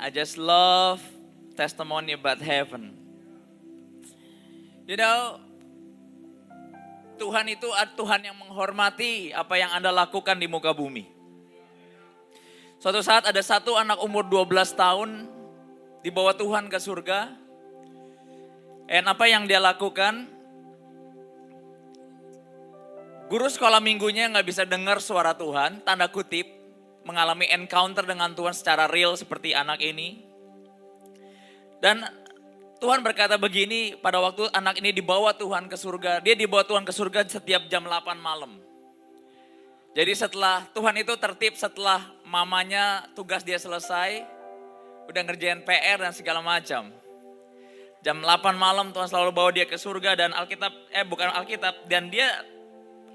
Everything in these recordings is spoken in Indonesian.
I just love testimony about heaven. You know, Tuhan itu Tuhan yang menghormati apa yang Anda lakukan di muka bumi. Suatu saat ada satu anak umur 12 tahun dibawa Tuhan ke surga. Dan apa yang dia lakukan? Guru sekolah minggunya nggak bisa dengar suara Tuhan, tanda kutip, mengalami encounter dengan Tuhan secara real seperti anak ini. Dan Tuhan berkata begini pada waktu anak ini dibawa Tuhan ke surga. Dia dibawa Tuhan ke surga setiap jam 8 malam. Jadi setelah Tuhan itu tertib setelah mamanya tugas dia selesai, udah ngerjain PR dan segala macam. Jam 8 malam Tuhan selalu bawa dia ke surga dan dan dia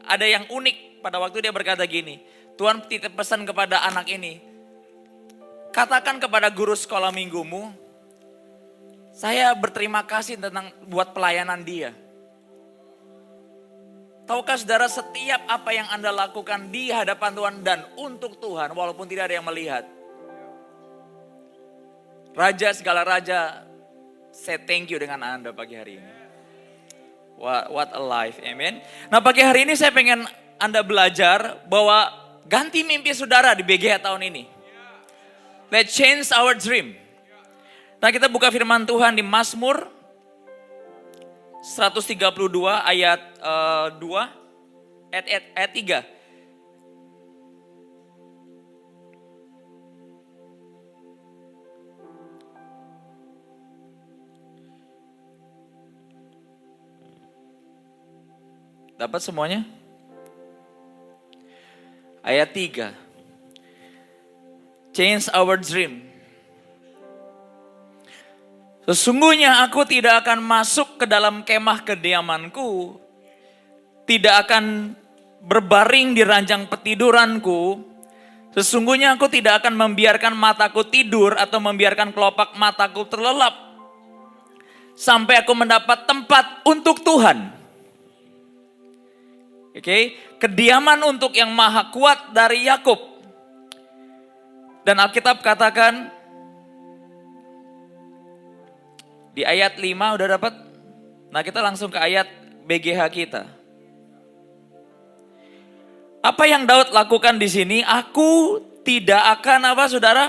ada yang unik pada waktu dia berkata gini, Tuhan titip pesan kepada anak ini, katakan kepada guru sekolah minggumu, saya berterima kasih buat pelayanan dia. Tahukah saudara setiap apa yang Anda lakukan di hadapan Tuhan dan untuk Tuhan walaupun tidak ada yang melihat. Raja segala raja, say thank you dengan Anda pagi hari ini. What a life, amen. Nah pagi hari ini saya pengen Anda belajar bahwa ganti mimpi saudara di BGH tahun ini. Let's change our dream. Nah kita buka firman Tuhan di Mazmur 132 ayat 3. Dapat semuanya? Ayat 3. Change our dream. Sesungguhnya aku tidak akan masuk ke dalam kemah kediamanku, tidak akan berbaring di ranjang petiduranku. Sesungguhnya aku tidak akan membiarkan mataku tidur atau membiarkan kelopak mataku terlelap, sampai aku mendapat tempat untuk Tuhan. Oke, kediaman untuk yang maha kuat dari Yakub. Dan Alkitab katakan di ayat 5 udah dapat. Nah, kita langsung ke ayat BGH kita. Apa yang Daud lakukan di sini? Aku tidak akan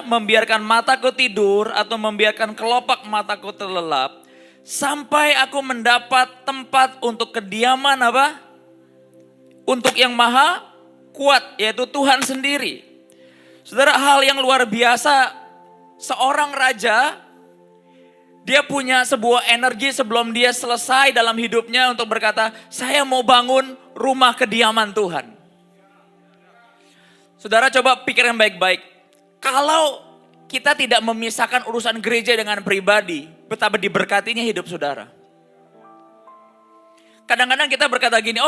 membiarkan mataku tidur atau membiarkan kelopak mataku terlelap sampai aku mendapat tempat untuk kediaman untuk yang maha kuat, yaitu Tuhan sendiri. Saudara, hal yang luar biasa, seorang raja, dia punya sebuah energi sebelum dia selesai dalam hidupnya untuk berkata, saya mau bangun rumah kediaman Tuhan. Saudara coba pikirkan baik-baik. Kalau kita tidak memisahkan urusan gereja dengan pribadi, betapa diberkatinya hidup saudara. Kadang-kadang kita berkata gini,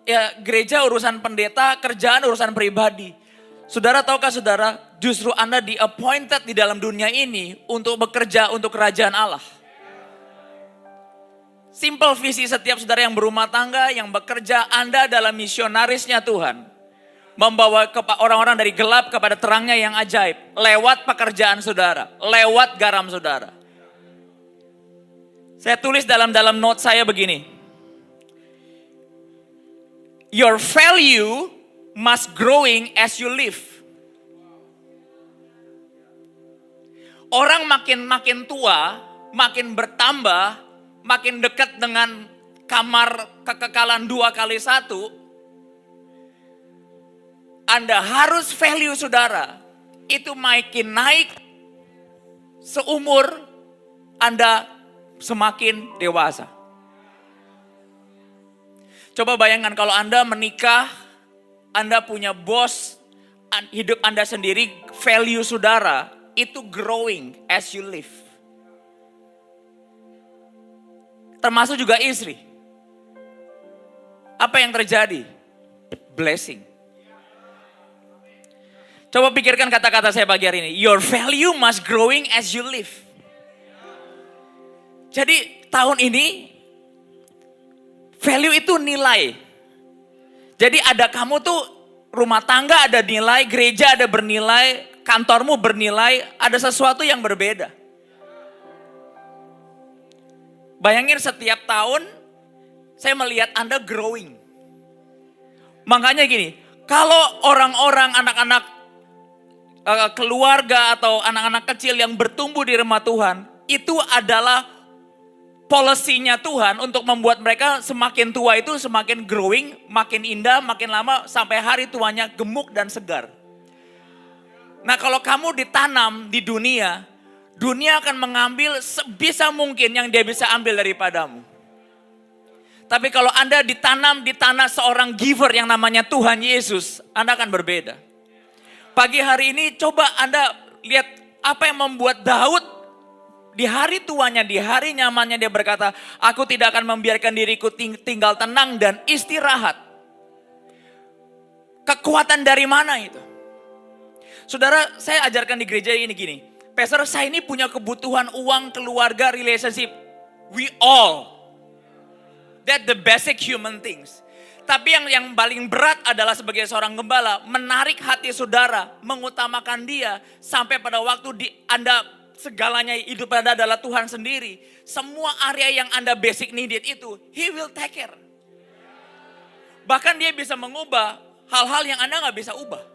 ya gereja urusan pendeta, kerjaan urusan pribadi. Saudara tahukah saudara, justru Anda di-appointed di dalam dunia ini untuk bekerja untuk kerajaan Allah. Simple visi setiap saudara yang berumah tangga, yang bekerja, Anda adalah misionarisnya Tuhan. Membawa orang-orang dari gelap kepada terangnya yang ajaib. Lewat pekerjaan saudara, lewat garam saudara. Saya tulis dalam note saya begini. Your value must growing as you live. Orang makin tua, makin bertambah, makin dekat dengan kamar kekekalan 2x1. Anda harus value saudara. Itu makin naik seumur Anda semakin dewasa. Coba bayangkan kalau Anda menikah, Anda punya bos, hidup Anda sendiri, value saudara, itu growing as you live. Termasuk juga istri. Apa yang terjadi? Blessing. Coba pikirkan kata-kata saya pagi hari ini. Your value must growing as you live. Jadi tahun ini, value itu nilai. Jadi ada kamu tuh rumah tangga ada nilai, gereja ada bernilai, kantormu bernilai, ada sesuatu yang berbeda. Bayangin setiap tahun saya melihat Anda growing. Makanya gini, kalau orang-orang, anak-anak keluarga atau anak-anak kecil yang bertumbuh di rumah Tuhan, itu adalah polisinya Tuhan untuk membuat mereka semakin tua itu semakin growing, makin indah, makin lama sampai hari tuanya gemuk dan segar. Nah kalau kamu ditanam di dunia, dunia akan mengambil sebisa mungkin yang dia bisa ambil daripadamu. Tapi kalau Anda ditanam di tanah seorang giver yang namanya Tuhan Yesus, Anda akan berbeda. Pagi hari ini coba Anda lihat apa yang membuat Daud di hari tuanya, di hari nyamannya dia berkata, aku tidak akan membiarkan diriku tinggal tenang dan istirahat. Kekuatan dari mana itu? Saudara, saya ajarkan di gereja ini gini. Pastor, saya ini punya kebutuhan uang, keluarga, relationship. We all. That the basic human things. Tapi yang paling berat adalah sebagai seorang gembala, menarik hati saudara, mengutamakan dia, sampai pada waktu Anda segalanya hidup Anda adalah Tuhan sendiri. Semua area yang Anda basic needed itu, He will take care. Bahkan dia bisa mengubah hal-hal yang Anda gak bisa ubah.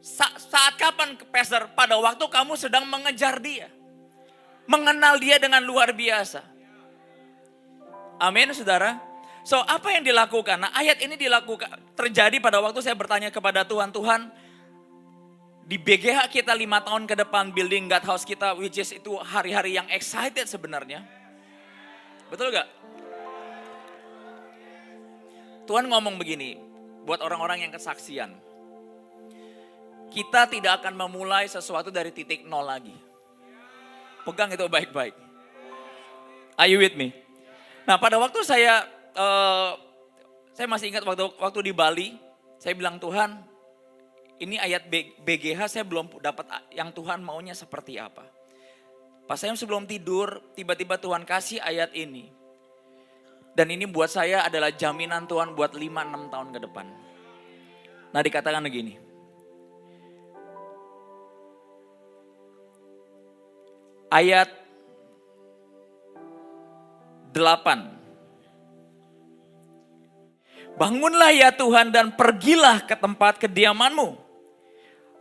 Saat kapan, Pastor? Pada waktu kamu sedang mengejar dia. Mengenal dia dengan luar biasa. Amin, saudara. So, apa yang dilakukan? Nah, ayat ini terjadi pada waktu saya bertanya kepada Tuhan, Tuhan, di BGH kita 5 tahun ke depan, building God House kita, which is itu hari-hari yang excited sebenarnya. Betul gak? Tuhan ngomong begini, buat orang-orang yang kesaksian. Kita tidak akan memulai sesuatu dari titik nol lagi. Pegang itu baik-baik. Are you with me? Nah pada waktu saya masih ingat waktu di Bali, saya bilang Tuhan, ini ayat BGH saya belum dapat yang Tuhan maunya seperti apa. Pas saya sebelum tidur, tiba-tiba Tuhan kasih ayat ini. Dan ini buat saya adalah jaminan Tuhan buat 5-6 tahun ke depan. Nah dikatakan begini. Ayat 8. Bangunlah ya Tuhan dan pergilah ke tempat kediamanmu.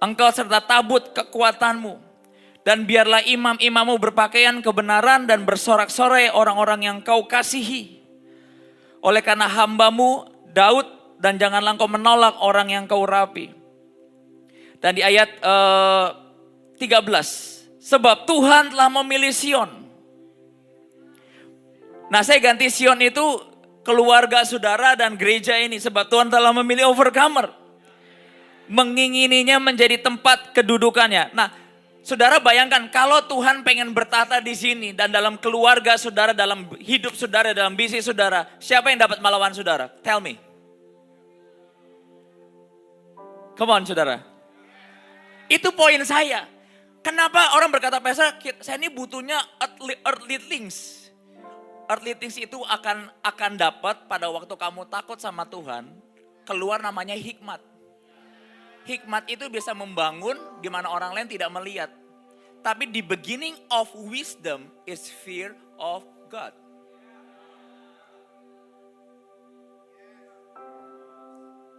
Engkau serta tabut kekuatanmu. Dan biarlah imam-imammu berpakaian kebenaran dan bersorak-sorai orang-orang yang kau kasihi. Oleh karena hambamu Daud dan janganlah engkau menolak orang yang kau urapi. Dan di ayat 13. Sebab Tuhan telah memilih Sion. Nah saya ganti Sion itu keluarga saudara dan gereja ini. Sebab Tuhan telah memilih overcomer. Mengingininya menjadi tempat kedudukannya. Nah saudara bayangkan kalau Tuhan pengen bertata di sini. Dan dalam keluarga saudara, dalam hidup saudara, dalam bisnis saudara. Siapa yang dapat melawan saudara? Tell me. Come on saudara. Itu poin saya. Kenapa orang berkata, Pastor, saya ini butuhnya earthly things. Earthly things itu akan dapat pada waktu kamu takut sama Tuhan, keluar namanya hikmat. Hikmat itu bisa membangun di mana orang lain tidak melihat. Tapi the beginning of wisdom is fear of God.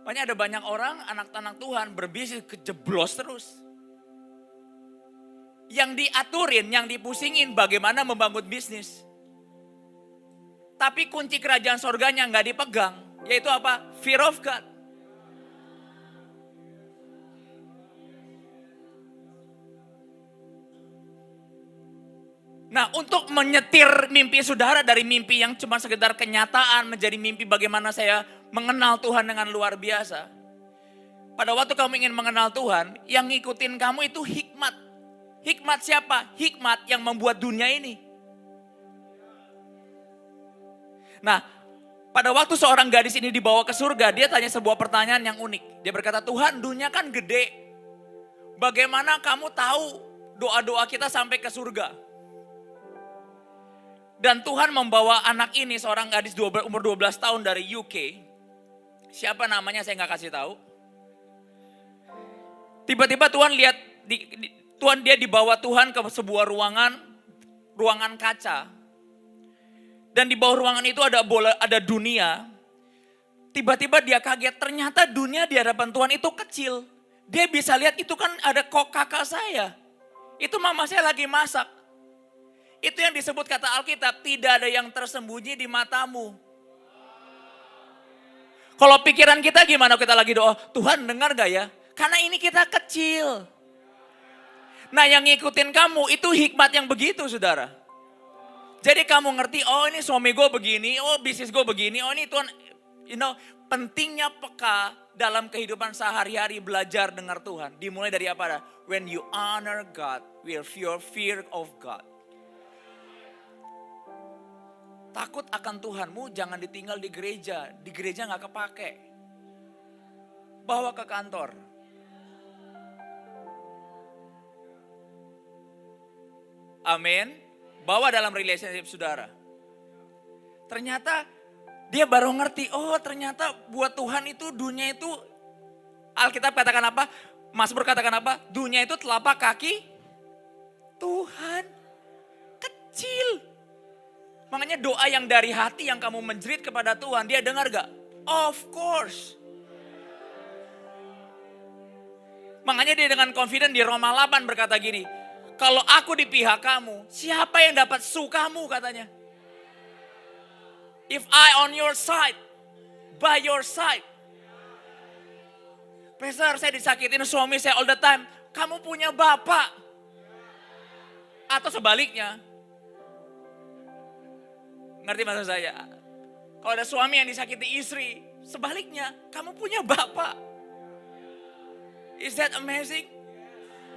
Makanya ada banyak orang, anak-anak Tuhan berbisnis kejeblos terus. Yang diaturin, yang dipusingin bagaimana membangun bisnis. Tapi kunci kerajaan sorganya nggak dipegang. Yaitu apa? Fear of God. Nah untuk menyetir mimpi saudara dari mimpi yang cuma sekedar kenyataan menjadi mimpi bagaimana saya mengenal Tuhan dengan luar biasa. Pada waktu kamu ingin mengenal Tuhan, yang ngikutin kamu itu hikmat. Hikmat siapa? Hikmat yang membuat dunia ini. Nah, pada waktu seorang gadis ini dibawa ke surga, dia tanya sebuah pertanyaan yang unik. Dia berkata, Tuhan dunia kan gede. Bagaimana kamu tahu doa-doa kita sampai ke surga? Dan Tuhan membawa anak ini, seorang gadis umur 12 tahun dari UK. Siapa namanya saya gak kasih tahu. Tiba-tiba Tuhan lihat, Tuhan dia dibawa Tuhan ke sebuah ruangan kaca. Dan di bawah ruangan itu ada dunia. Tiba-tiba dia kaget, ternyata dunia di hadapan Tuhan itu kecil. Dia bisa lihat itu kan ada kakak saya. Itu mama saya lagi masak. Itu yang disebut kata Alkitab, tidak ada yang tersembunyi di matamu. Kalau pikiran kita gimana kita lagi doa, Tuhan dengar gak ya? Karena ini kita kecil. Nah yang ngikutin kamu itu hikmat yang begitu saudara. Jadi kamu ngerti, oh ini suami gue begini, oh bisnis gue begini, oh ini Tuhan. Pentingnya peka dalam kehidupan sehari-hari belajar dengar Tuhan. Dimulai dari apa? When you honor God with your fear of God. Takut akan Tuhanmu jangan ditinggal di gereja. Di gereja gak kepake. Bawa ke kantor. Amin. Bawa dalam relationship saudara. Ternyata dia baru ngerti, oh ternyata buat Tuhan itu dunia itu, Alkitab katakan apa? Mazmur katakan apa? Dunia itu telapak kaki Tuhan. Kecil. Makanya doa yang dari hati yang kamu menjerit kepada Tuhan, dia dengar gak? Of course. Makanya dia dengan confident di Roma 8 berkata gini, kalau aku di pihak kamu, siapa yang dapat sukamu katanya. If I on your side, by your side. Pastor, saya disakitin suami saya all the time. Kamu punya bapak. Atau sebaliknya. Ngerti maksud saya? Kalau ada suami yang disakiti istri, sebaliknya, kamu punya bapak. Is that amazing?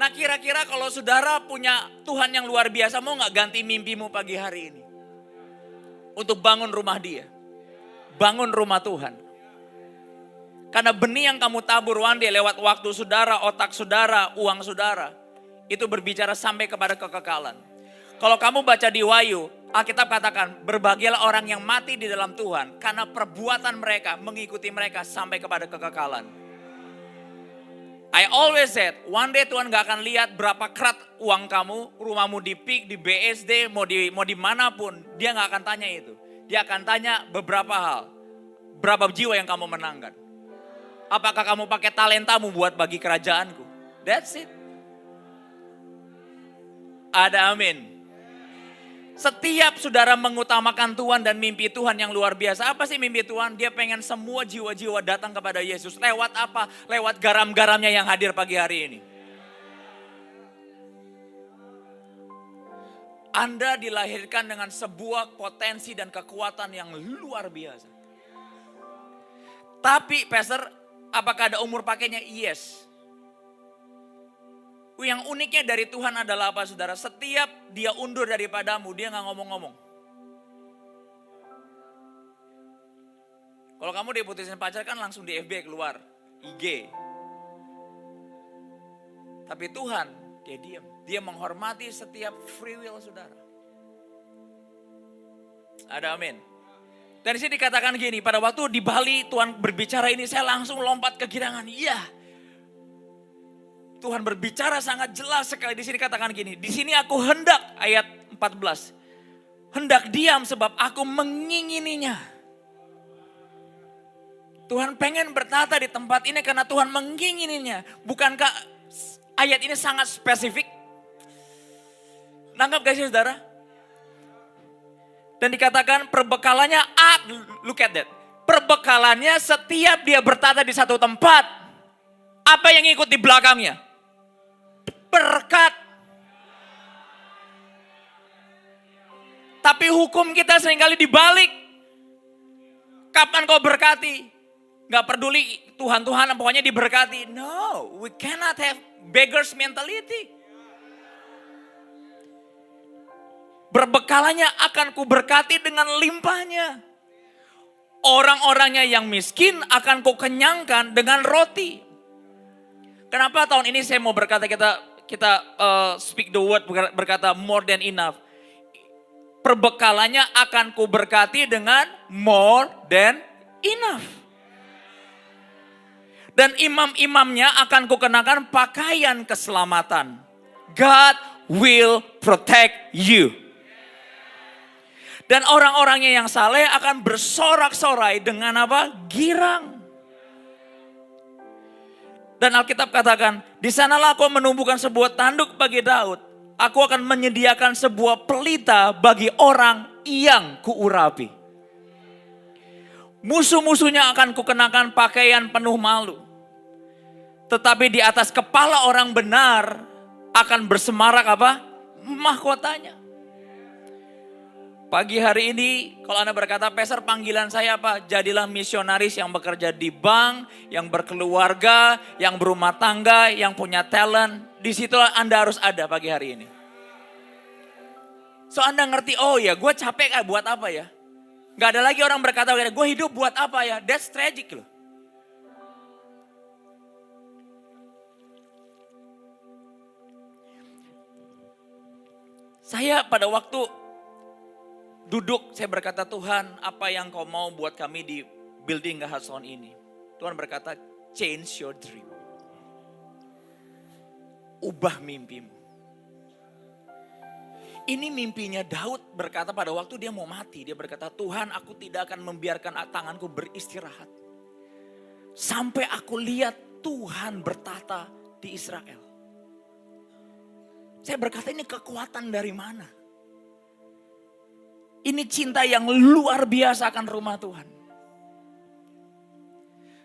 Nah kira-kira kalau saudara punya Tuhan yang luar biasa, mau gak ganti mimpimu pagi hari ini? Untuk bangun rumah dia. Bangun rumah Tuhan. Karena benih yang kamu tabur one day lewat waktu saudara, otak saudara, uang saudara. Itu berbicara sampai kepada kekekalan. Kalau kamu baca di Wahyu, Alkitab katakan berbahagialah orang yang mati di dalam Tuhan. Karena perbuatan mereka mengikuti mereka sampai kepada kekekalan. I always said, one day Tuhan gak akan lihat berapa kerat uang kamu, rumahmu di PIK, di BSD, mau di manapun. Dia gak akan tanya itu. Dia akan tanya beberapa hal. Berapa jiwa yang kamu menangkan. Apakah kamu pakai talentamu buat bagi kerajaanku? That's it. Ada amin. Setiap saudara mengutamakan Tuhan dan mimpi Tuhan yang luar biasa. Apa sih mimpi Tuhan? Dia pengen semua jiwa-jiwa datang kepada Yesus. Lewat apa? Lewat garam-garamnya yang hadir pagi hari ini. Anda dilahirkan dengan sebuah potensi dan kekuatan yang luar biasa. Tapi Pastor, apakah ada umur pakainya? Yes. Yang uniknya dari Tuhan adalah apa saudara? Setiap dia undur daripadamu, dia gak ngomong-ngomong. Kalau kamu diputusin pacar kan langsung di FB keluar, IG. Tapi Tuhan, dia diam. Dia menghormati setiap free will saudara. Ada amin. Dan di sini dikatakan gini, pada waktu di Bali Tuhan berbicara ini, saya langsung lompat kegirangan. Iya. Tuhan berbicara sangat jelas sekali. Di sini katakan gini, di sini aku hendak, ayat 14. Hendak diam sebab aku mengingininya. Tuhan pengen bertata di tempat ini karena Tuhan mengingininya. Bukankah ayat ini sangat spesifik? Nangkap gak sih saudara? Dan dikatakan perbekalannya, look at that. Perbekalannya setiap dia bertata di satu tempat. Apa yang ikut di belakangnya? Berkat. Tapi hukum kita seringkali dibalik. Kapan kau berkati? Gak peduli Tuhan-Tuhan pokoknya diberkati. No, we cannot have beggars mentality. Berbekalannya akan kuberkati dengan limpahnya. Orang-orangnya yang miskin akan kukenyangkan dengan roti. Kenapa tahun ini saya mau berkata kita speak the word berkata more than enough. Perbekalannya akan kuberkati dengan more than enough. Dan imam-imamnya akan kukenakan pakaian keselamatan. God will protect you. Dan orang-orangnya yang saleh akan bersorak-sorai dengan apa? Girang. Dan Alkitab katakan, di sanalah aku menumbuhkan sebuah tanduk bagi Daud. Aku akan menyediakan sebuah pelita bagi orang yang kuurapi. Musuh-musuhnya akan kukenakan pakaian penuh malu. Tetapi di atas kepala orang benar akan bersemarak apa? Mahkotanya. Pagi hari ini kalau Anda berkata, Pastor panggilan saya apa? Jadilah misionaris yang bekerja di bank, yang berkeluarga, yang berumah tangga, yang punya talent. Disitulah Anda harus ada pagi hari ini. So Anda ngerti, oh ya gue capek buat apa ya? Gak ada lagi orang berkata, gue hidup buat apa ya? That's tragic loh. Saya pada waktu duduk, saya berkata, Tuhan apa yang kau mau buat kami di building Gahason ini? Tuhan berkata, change your dream. Ubah mimpimu. Ini mimpinya Daud berkata pada waktu dia mau mati. Dia berkata, Tuhan aku tidak akan membiarkan tanganku beristirahat. Sampai aku lihat Tuhan bertata di Israel. Saya berkata ini kekuatan dari mana? Ini cinta yang luar biasa akan rumah Tuhan.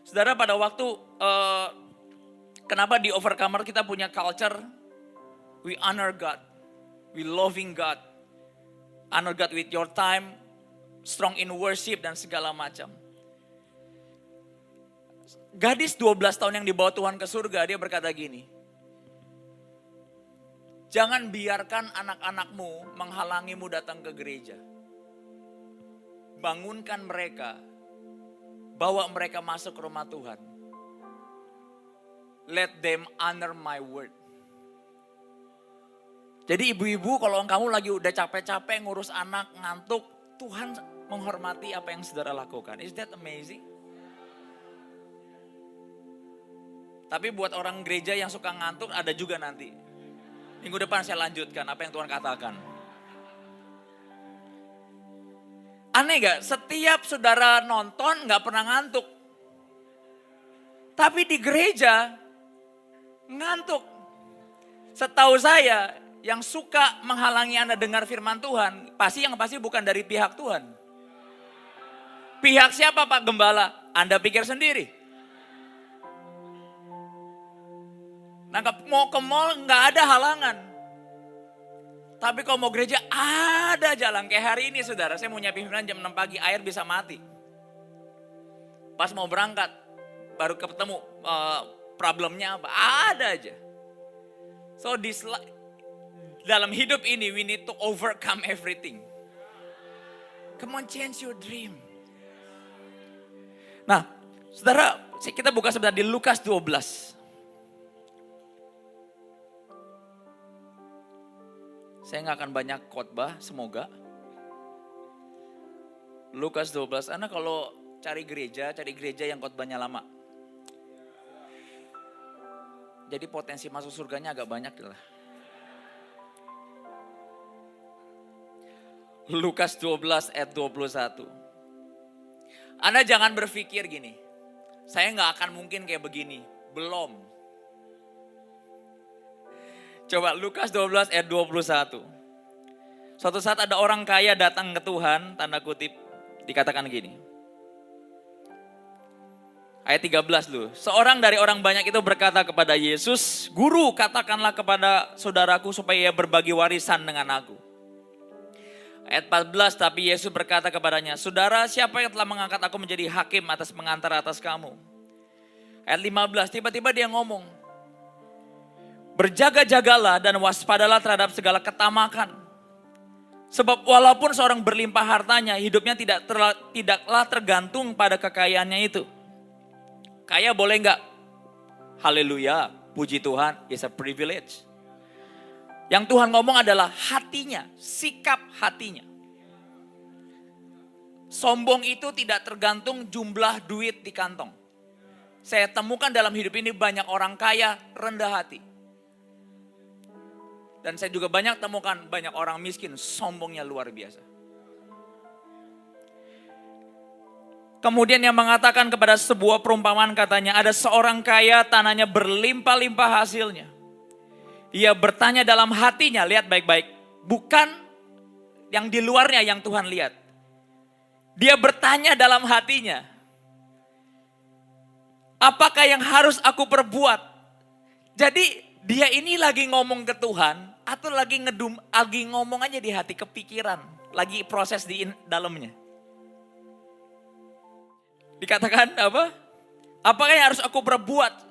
Saudara pada waktu, kenapa di Overcomer kita punya culture, we honor God. We loving God. Honor God with your time. Strong in worship dan segala macam. Gadis 12 tahun yang dibawa Tuhan ke surga, dia berkata gini. Jangan biarkan anak-anakmu menghalangimu datang ke gereja. Bangunkan mereka. Bawa mereka masuk ke rumah Tuhan. Let them honor my word. Jadi ibu-ibu kalau kamu lagi udah capek-capek ngurus anak, ngantuk, Tuhan menghormati apa yang saudara lakukan. Is that amazing? Tapi buat orang gereja yang suka ngantuk ada juga nanti. Minggu depan saya lanjutkan apa yang Tuhan katakan. Aneh gak? Setiap saudara nonton gak pernah ngantuk. Tapi di gereja ngantuk. Setahu saya, yang suka menghalangi Anda dengar firman Tuhan, yang pasti bukan dari pihak Tuhan. Pihak siapa Pak Gembala? Anda pikir sendiri. Nangkap mau ke mall nggak ada halangan. Tapi kalau mau gereja ada jalan. Kayak hari ini saudara, saya mau nyiapin firman jam 6 pagi, air bisa mati. Pas mau berangkat, baru ketemu problemnya apa, ada aja. So dalam hidup ini, we need to overcome everything. Come on, change your dream. Nah, saudara, kita buka sebentar di Lukas 12. Saya nggak akan banyak khotbah, semoga. Lukas 12, Anda kalau cari gereja yang khotbahnya lama. Jadi potensi masuk surganya agak banyak lah. Lukas 12 ayat 21. Anda jangan berpikir gini, saya gak akan mungkin kayak begini. Belum. Coba Lukas 12 ayat 21. Suatu saat ada orang kaya datang ke Tuhan, tanda kutip, dikatakan gini. Ayat 13 dulu. Seorang dari orang banyak itu berkata kepada Yesus, Guru katakanlah kepada saudaraku supaya ia berbagi warisan dengan aku. Ayat 14, tapi Yesus berkata kepadanya, Saudara, siapa yang telah mengangkat aku menjadi hakim mengantar atas kamu? Ayat 15, tiba-tiba dia ngomong, Berjaga-jagalah dan waspadalah terhadap segala ketamakan. Sebab walaupun seorang berlimpah hartanya, hidupnya tidaklah tergantung pada kekayaannya itu. Kaya boleh enggak? Haleluya, puji Tuhan, it's a privilege. Yang Tuhan ngomong adalah hatinya, sikap hatinya. Sombong itu tidak tergantung jumlah duit di kantong. Saya temukan dalam hidup ini banyak orang kaya rendah hati. Dan saya juga banyak temukan banyak orang miskin sombongnya luar biasa. Kemudian yang mengatakan kepada sebuah perumpamaan katanya, ada seorang kaya tanahnya berlimpah-limpah hasilnya. Ia bertanya dalam hatinya, lihat baik-baik. Bukan yang di luarnya yang Tuhan lihat. Dia bertanya dalam hatinya. Apakah yang harus aku perbuat? Jadi dia ini lagi ngomong ke Tuhan atau lagi ngomong aja di hati, kepikiran. Lagi proses di dalamnya. Dikatakan apa? Apakah yang harus aku perbuat?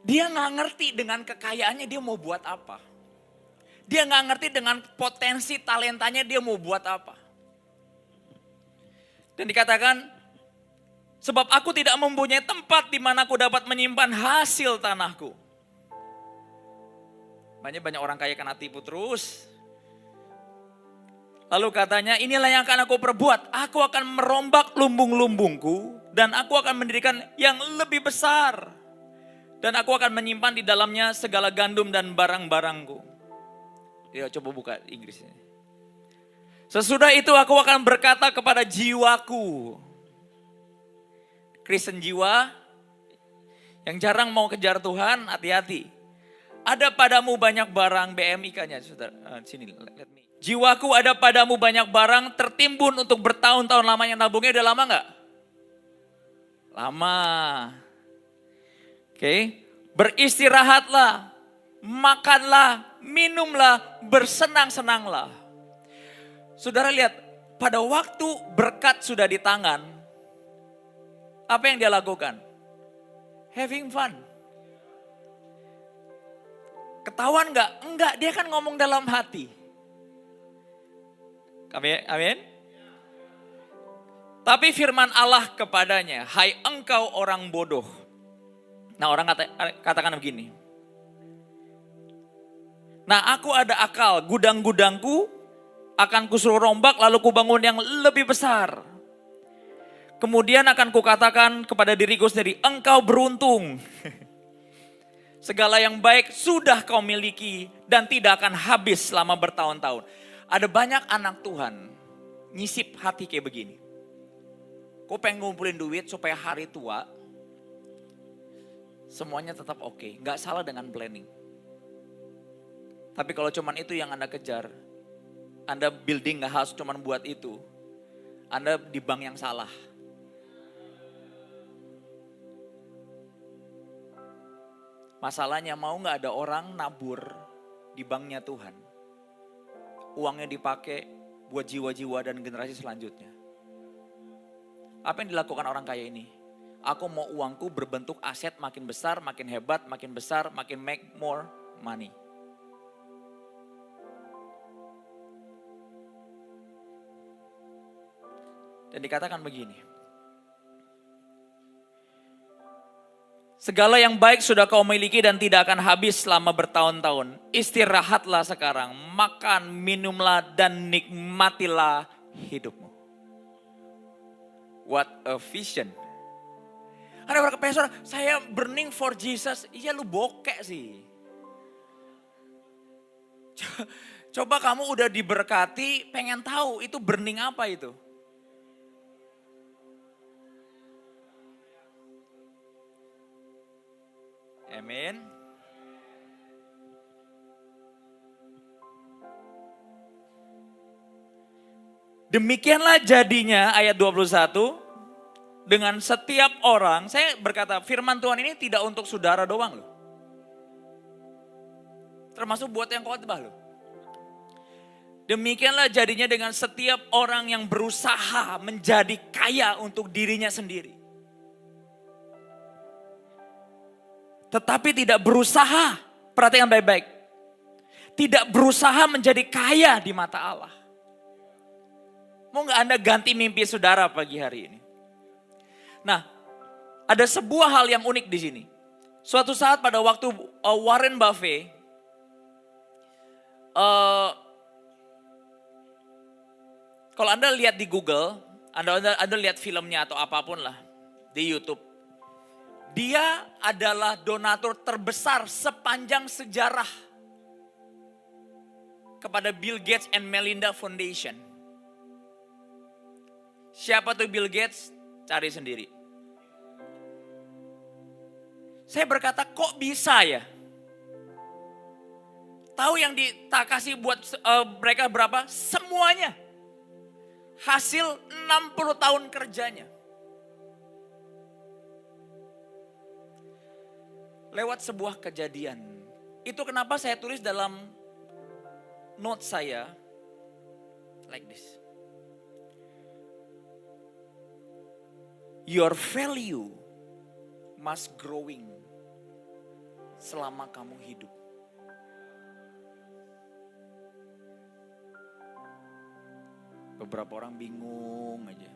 Dia gak ngerti dengan kekayaannya dia mau buat apa. Dia gak ngerti dengan potensi talentanya dia mau buat apa. Dan dikatakan, sebab aku tidak mempunyai tempat di mana aku dapat menyimpan hasil tanahku. Banyak orang kaya kena tipu terus. Lalu katanya, inilah yang akan aku perbuat. Aku akan merombak lumbung-lumbungku dan aku akan mendirikan yang lebih besar. Dan aku akan menyimpan di dalamnya segala gandum dan barang-barangku. Ya, coba buka Inggrisnya. Sesudah itu aku akan berkata kepada jiwaku. Kristen jiwa yang jarang mau kejar Tuhan, hati-hati. Ada padamu banyak barang, BMIK-nya, saudara. Sini, let me. Jiwaku ada padamu banyak barang tertimbun untuk bertahun-tahun lamanya. Nabungnya udah lama gak? Lama. Oke. Beristirahatlah, makanlah, minumlah, bersenang-senanglah. Saudara lihat, pada waktu berkat sudah di tangan, apa yang dia lakukan? Having fun. Ketahuan gak? Enggak, dia kan ngomong dalam hati. Amin. Tapi firman Allah kepadanya, hai engkau orang bodoh. Nah orang katakan begini. Nah aku ada akal, gudang-gudangku akan kusuruh rombak lalu kubangun yang lebih besar. Kemudian akan kukatakan kepada diriku sendiri, engkau beruntung. Segala yang baik sudah kau miliki dan tidak akan habis selama bertahun-tahun. Ada banyak anak Tuhan nyisip hati kayak begini. Kau pengen ngumpulin duit supaya hari tua semuanya tetap oke. Gak salah dengan planning. Tapi kalau cuman itu yang Anda kejar, Anda building house cuman buat itu, Anda di bank yang salah. Masalahnya mau gak ada orang nabur di banknya Tuhan. Uangnya dipakai buat jiwa-jiwa dan generasi selanjutnya. Apa yang dilakukan orang kaya ini? Aku mau uangku berbentuk aset makin besar, makin hebat, makin besar, makin make more money. Dan dikatakan begini. Segala yang baik sudah kau miliki dan tidak akan habis selama bertahun-tahun. Istirahatlah sekarang, makan, minumlah dan nikmatilah hidupmu. What a vision. Ada orang pastor, saya burning for Jesus. Iya lu bokek sih. Coba kamu udah diberkati, pengen tahu itu burning apa itu. Amin. Demikianlah jadinya ayat 21 dengan setiap orang. Saya berkata firman Tuhan ini tidak untuk saudara doang loh. Termasuk buat yang khotbah loh. Demikianlah jadinya dengan setiap orang yang berusaha menjadi kaya untuk dirinya sendiri. Tetapi tidak berusaha, perhatikan baik-baik. Tidak berusaha menjadi kaya di mata Allah. Mau gak Anda ganti mimpi saudara pagi hari ini? Nah, ada sebuah hal yang unik di sini. Suatu saat pada waktu Warren Buffett, kalau Anda lihat di Google, Anda lihat filmnya atau apapun lah di YouTube. Dia adalah donatur terbesar sepanjang sejarah kepada Bill Gates and Melinda Foundation. Siapa tuh Bill Gates? Cari sendiri. Saya berkata, kok bisa ya? Tahu yang dikasih buat mereka berapa? Semuanya. Hasil 60 tahun kerjanya. Lewat sebuah kejadian. Itu kenapa saya tulis dalam note saya. Like this. Your value must growing selama kamu hidup. Beberapa orang bingung aja.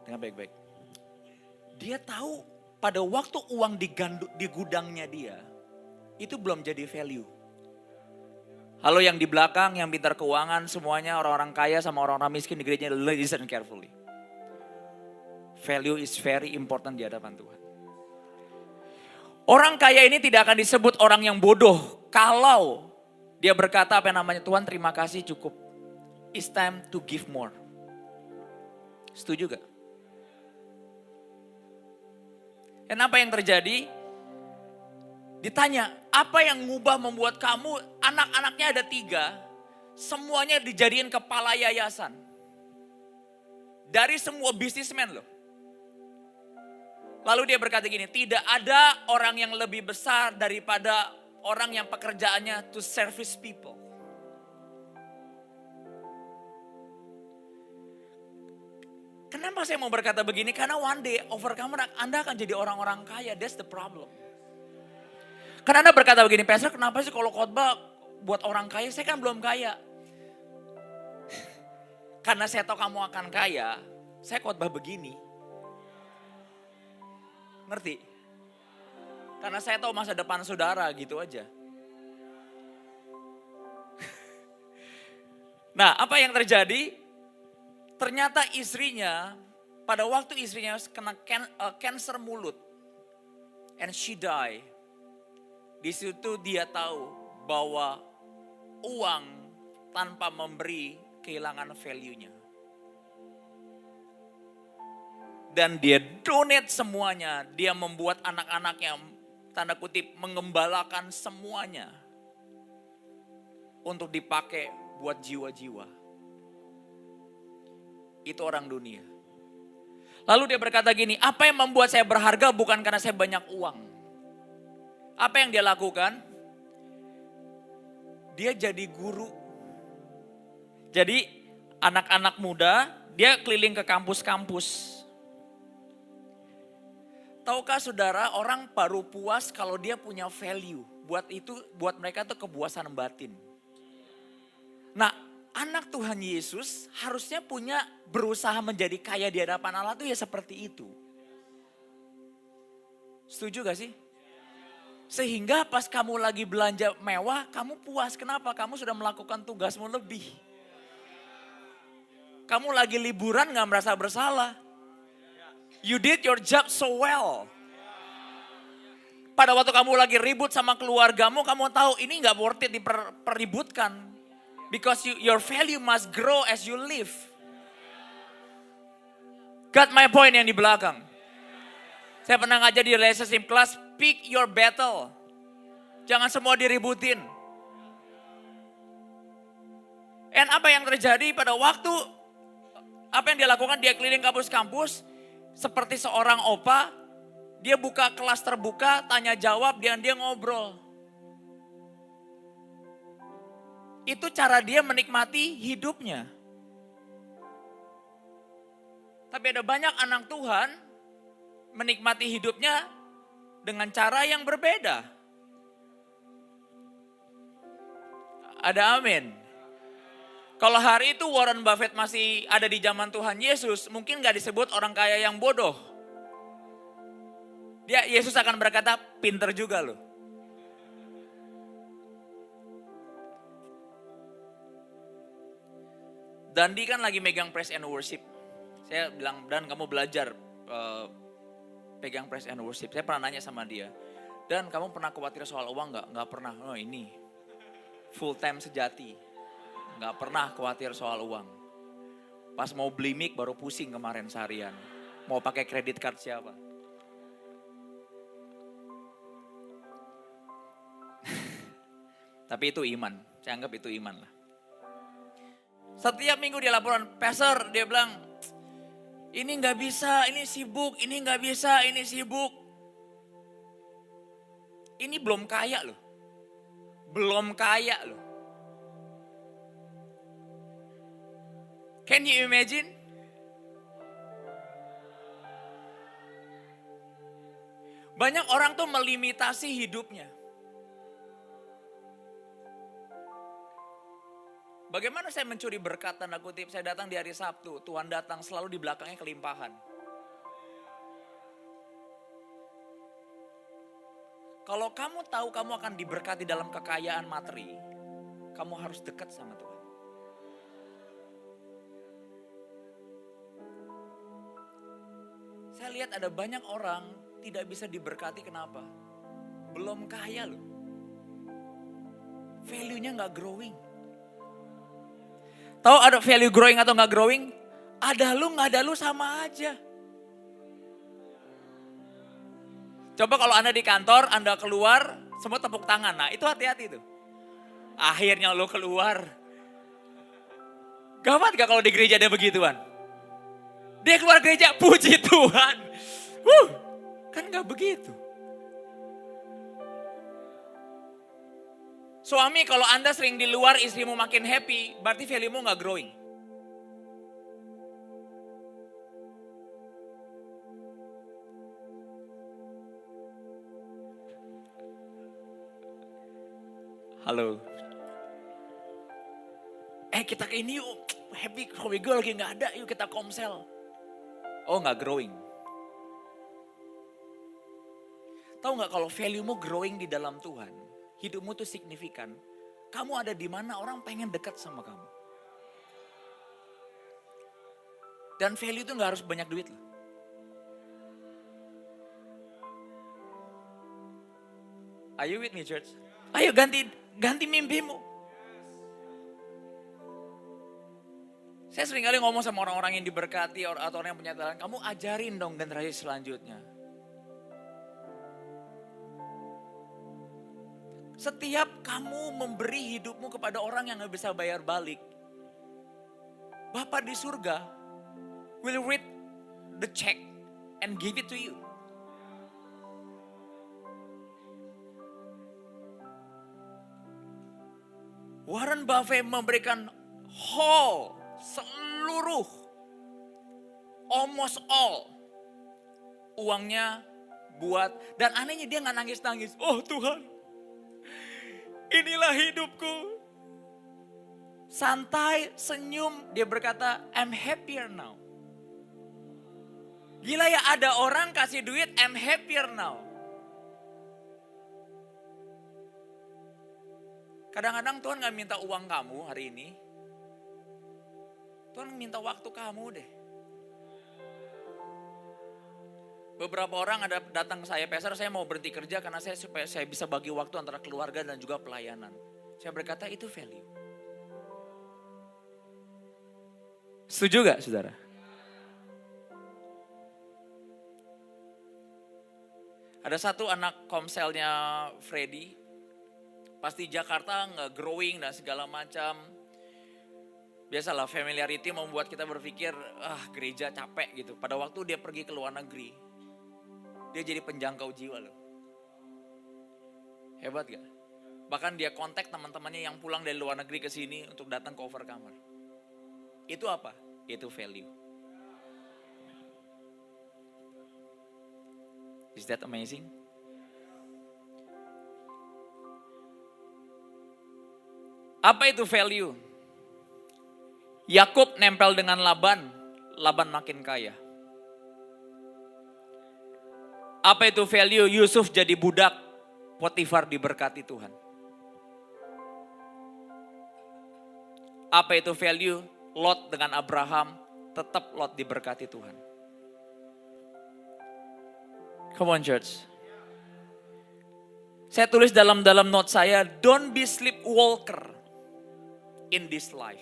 Dengar baik-baik. Dia tahu pada waktu uang di gudangnya dia, itu belum jadi value. Halo yang di belakang, yang pintar keuangan, semuanya orang-orang kaya sama orang-orang miskin di gerejanya, listen carefully. Value is very important di hadapan Tuhan. Orang kaya ini tidak akan disebut orang yang bodoh kalau dia berkata apa yang namanya, Tuhan terima kasih cukup. It's time to give more. Setuju gak? Dan apa yang terjadi? Ditanya, apa yang ngubah membuat kamu, anak-anaknya ada 3, semuanya dijadiin kepala yayasan. Dari semua bisnismen loh. Lalu dia berkata gini, tidak ada orang yang lebih besar daripada orang yang pekerjaannya to service people. Kenapa saya mau berkata begini? Karena one day overcomer Anda akan jadi orang-orang kaya. That's the problem. Karena Anda berkata begini, Pastor kenapa sih kalau khotbah buat orang kaya? Saya kan belum kaya. Karena saya tahu kamu akan kaya, saya khotbah begini. Ngerti? Karena saya tahu masa depan saudara gitu aja. Nah, apa yang terjadi? Ternyata istrinya, pada waktu istrinya kena cancer mulut. And she die. Di situ dia tahu bahwa uang tanpa memberi kehilangan value-nya. Dan dia donate semuanya. Dia membuat anak-anaknya, tanda kutip, mengembalakan semuanya. Untuk dipakai buat jiwa-jiwa. Itu orang dunia. Lalu dia berkata gini, apa yang membuat saya berharga bukan karena saya banyak uang. Apa yang dia lakukan? Dia jadi guru. Jadi anak-anak muda, dia keliling ke kampus-kampus. Tahukah saudara, orang baru puas kalau dia punya value. Buat mereka itu kepuasan batin. Nah, anak Tuhan Yesus harusnya berusaha menjadi kaya di hadapan Allah tuh ya seperti itu. Setuju gak sih? Sehingga pas kamu lagi belanja mewah, kamu puas. Kenapa? Kamu sudah melakukan tugasmu lebih. Kamu lagi liburan gak merasa bersalah. You did your job so well. Pada waktu kamu lagi ribut sama keluargamu, kamu tahu ini gak worth it dipeributkan. Because your value must grow as you live. Got my point yang di belakang. Saya pernah ngajar di relationship class, pick your battle. Jangan semua diributin. And apa yang terjadi pada waktu, apa yang dia lakukan, dia keliling kampus-kampus, seperti seorang opa, dia buka kelas terbuka, tanya jawab, dan dia ngobrol. Itu cara dia menikmati hidupnya. Tapi ada banyak anak Tuhan menikmati hidupnya dengan cara yang berbeda. Ada amin. Kalau hari itu Warren Buffett masih ada di zaman Tuhan Yesus, mungkin gak disebut orang kaya yang bodoh. Yesus akan berkata, pinter juga loh. Dandi kan lagi megang praise and worship. Saya bilang, Dan kamu belajar pegang praise and worship. Saya pernah nanya sama dia, dan kamu pernah khawatir soal uang nggak? Nggak pernah. Oh ini full time sejati, nggak pernah khawatir soal uang. Pas mau beli mic baru pusing kemarin seharian. Mau pakai kredit card siapa? Tapi itu iman, saya anggap itu iman lah. Setiap minggu dia laporan, Pastor dia bilang, ini nggak bisa, ini sibuk, ini nggak bisa, ini sibuk. Ini belum kaya loh, belum kaya loh. Can you imagine? Banyak orang tuh melimitasi hidupnya. Bagaimana saya mencuri berkat tanda kutip? Saya datang di hari Sabtu, Tuhan datang selalu di belakangnya kelimpahan. Kalau kamu tahu kamu akan diberkati dalam kekayaan materi, kamu harus dekat sama Tuhan. Saya lihat ada banyak orang tidak bisa diberkati, kenapa? Belum kaya loh. Value-nya gak growing. Tahu ada value growing atau gak growing? Ada lu gak ada lu sama aja. Coba kalau Anda di kantor, Anda keluar, semua tepuk tangan. Nah itu hati-hati tuh. Akhirnya lu keluar. Gawat gak kalau di gereja ada begituan? Dia keluar gereja, puji Tuhan. Kan gak begitu. Suami kalau Anda sering di luar, istrimu makin happy, berarti value-mu gak growing. Halo. Kita ke ini yuk, happy, hobi gue lagi gak ada, yuk kita komsel. Oh gak growing. Tahu gak kalau value-mu growing di dalam Tuhan, hidupmu tuh signifikan. Kamu ada di mana orang pengen dekat sama kamu. Dan value itu gak harus banyak duit loh. Are you with me church? Ayo ganti mimpimu. Saya sering kali ngomong sama orang-orang yang diberkati atau orang yang punya talent, kamu ajarin dong generasi selanjutnya. Setiap kamu memberi hidupmu kepada orang yang gak bisa bayar balik, Bapa di surga will read the check and give it to you. Warren Buffett memberikan seluruh, almost all uangnya buat, dan anehnya dia gak nangis-nangis. Oh Tuhan, inilah hidupku. Santai, senyum, dia berkata, I'm happier now. Gila ya, ada orang kasih duit, I'm happier now. Kadang-kadang Tuhan gak minta uang kamu hari ini. Tuhan minta waktu kamu deh. Beberapa orang ada datang ke saya, Pastor saya mau berhenti kerja karena supaya saya bisa bagi waktu antara keluarga dan juga pelayanan. Saya berkata itu value. Setuju gak saudara? Ada satu anak komselnya Freddy, pasti Jakarta nggak growing dan segala macam. Biasalah familiarity membuat kita berpikir, gereja capek gitu. Pada waktu dia pergi ke luar negeri, dia jadi penjangkau jiwa loh. Hebat gak? Bahkan dia kontak teman-temannya yang pulang dari luar negeri ke sini untuk datang ke Overcomer. Itu apa? Itu value. Is that amazing? Apa itu value? Yakub nempel dengan Laban, Laban makin kaya. Apa itu value? Yusuf jadi budak, Potifar diberkati Tuhan. Apa itu value? Lot dengan Abraham, tetap Lot diberkati Tuhan. Come on church. Saya tulis dalam note saya, don't be sleepwalker in this life.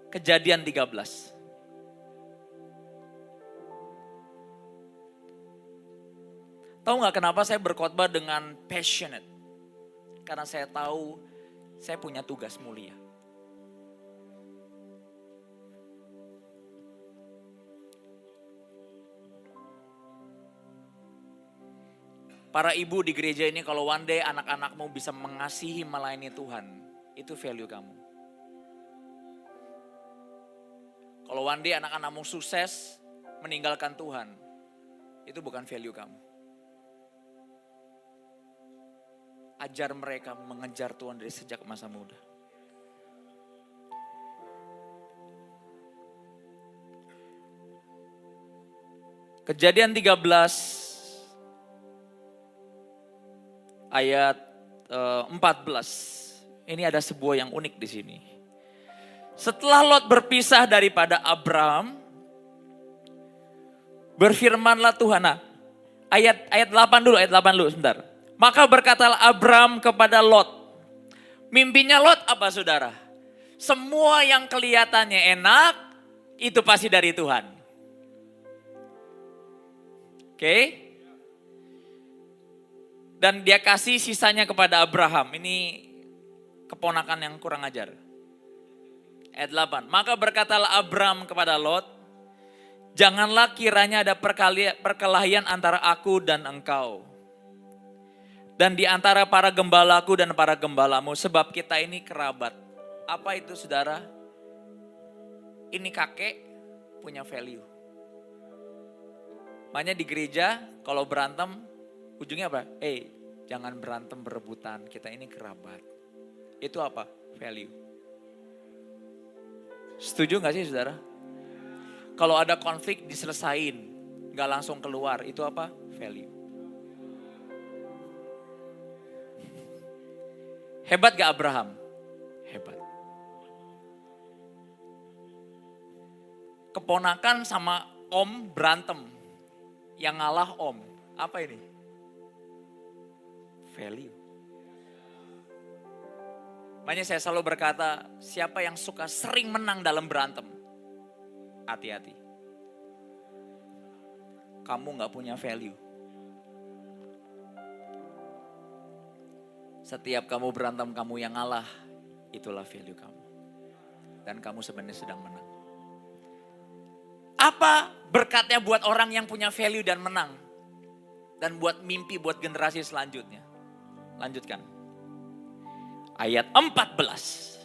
Kejadian 13. Tahu nggak kenapa saya berkhotbah dengan passionate? Karena saya tahu saya punya tugas mulia. Para ibu di gereja ini kalau one day anak-anakmu bisa mengasihi melayani Tuhan, itu value kamu. Kalau one day anak-anakmu sukses meninggalkan Tuhan, itu bukan value kamu. Ajar mereka mengejar Tuhan dari sejak masa muda. Kejadian 13 ayat 14. Ini ada sebuah yang unik di sini. Setelah Lot berpisah daripada Abram, berfirmanlah Tuhan. Nah, ayat 8 dulu sebentar. Maka berkatalah Abram kepada Lot. Mimpinya Lot apa saudara? Semua yang kelihatannya enak, itu pasti dari Tuhan. Oke? Dan dia kasih sisanya kepada Abraham. Ini keponakan yang kurang ajar. Ayat 8. Maka berkatalah Abram kepada Lot. Janganlah kiranya ada perkelahian antara aku dan engkau. Dan di antara para gembalaku dan para gembalamu. Sebab kita ini kerabat. Apa itu saudara? Ini kakek punya value. Makanya di gereja kalau berantem ujungnya apa? Jangan berantem berebutan. Kita ini kerabat. Itu apa? Value. Setuju gak sih saudara? Kalau ada konflik diselesain. Gak langsung keluar. Itu apa? Value. Hebat gak Abraham? Hebat. Keponakan sama om berantem. Yang ngalah om. Apa ini? Value. Makanya saya selalu berkata, siapa yang suka sering menang dalam berantem? Hati-hati. Kamu gak punya value. Setiap kamu berantem, kamu yang ngalah, itulah value kamu. Dan kamu sebenarnya sedang menang. Apa berkatnya buat orang yang punya value dan menang? Dan buat mimpi, buat generasi selanjutnya. Lanjutkan. Ayat 14.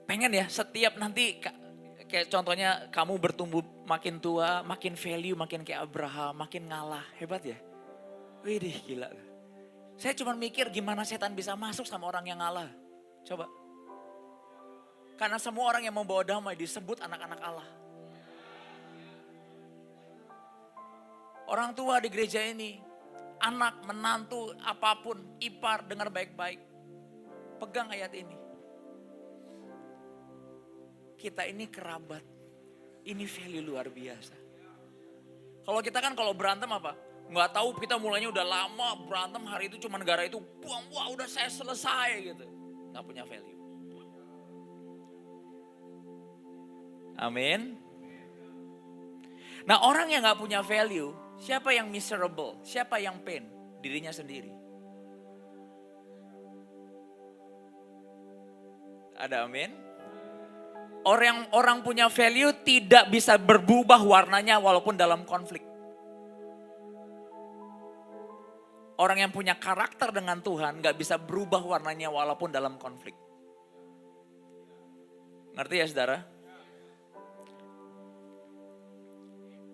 Pengen ya setiap nanti, kayak contohnya kamu bertumbuh makin tua, makin value, makin kayak Abraham, makin ngalah. Hebat ya? Widih gila. Saya cuma mikir gimana setan bisa masuk sama orang yang ngalah. Coba. Karena semua orang yang membawa damai disebut anak-anak Allah. Orang tua di gereja ini, anak, menantu, apapun, ipar, dengar baik-baik. Pegang ayat ini. Kita ini kerabat. Ini value luar biasa. Kalau kita kan kalau berantem apa? Nggak tahu kita mulainya udah lama berantem, hari itu cuma negara itu buang, wah udah saya selesai gitu. Nggak punya value. Amin. Nah orang yang nggak punya value, siapa yang miserable? Siapa yang pain? Dirinya sendiri. Ada amin? Orang punya value tidak bisa berubah warnanya walaupun dalam konflik. Orang yang punya karakter dengan Tuhan gak bisa berubah warnanya walaupun dalam konflik. Ngerti ya saudara?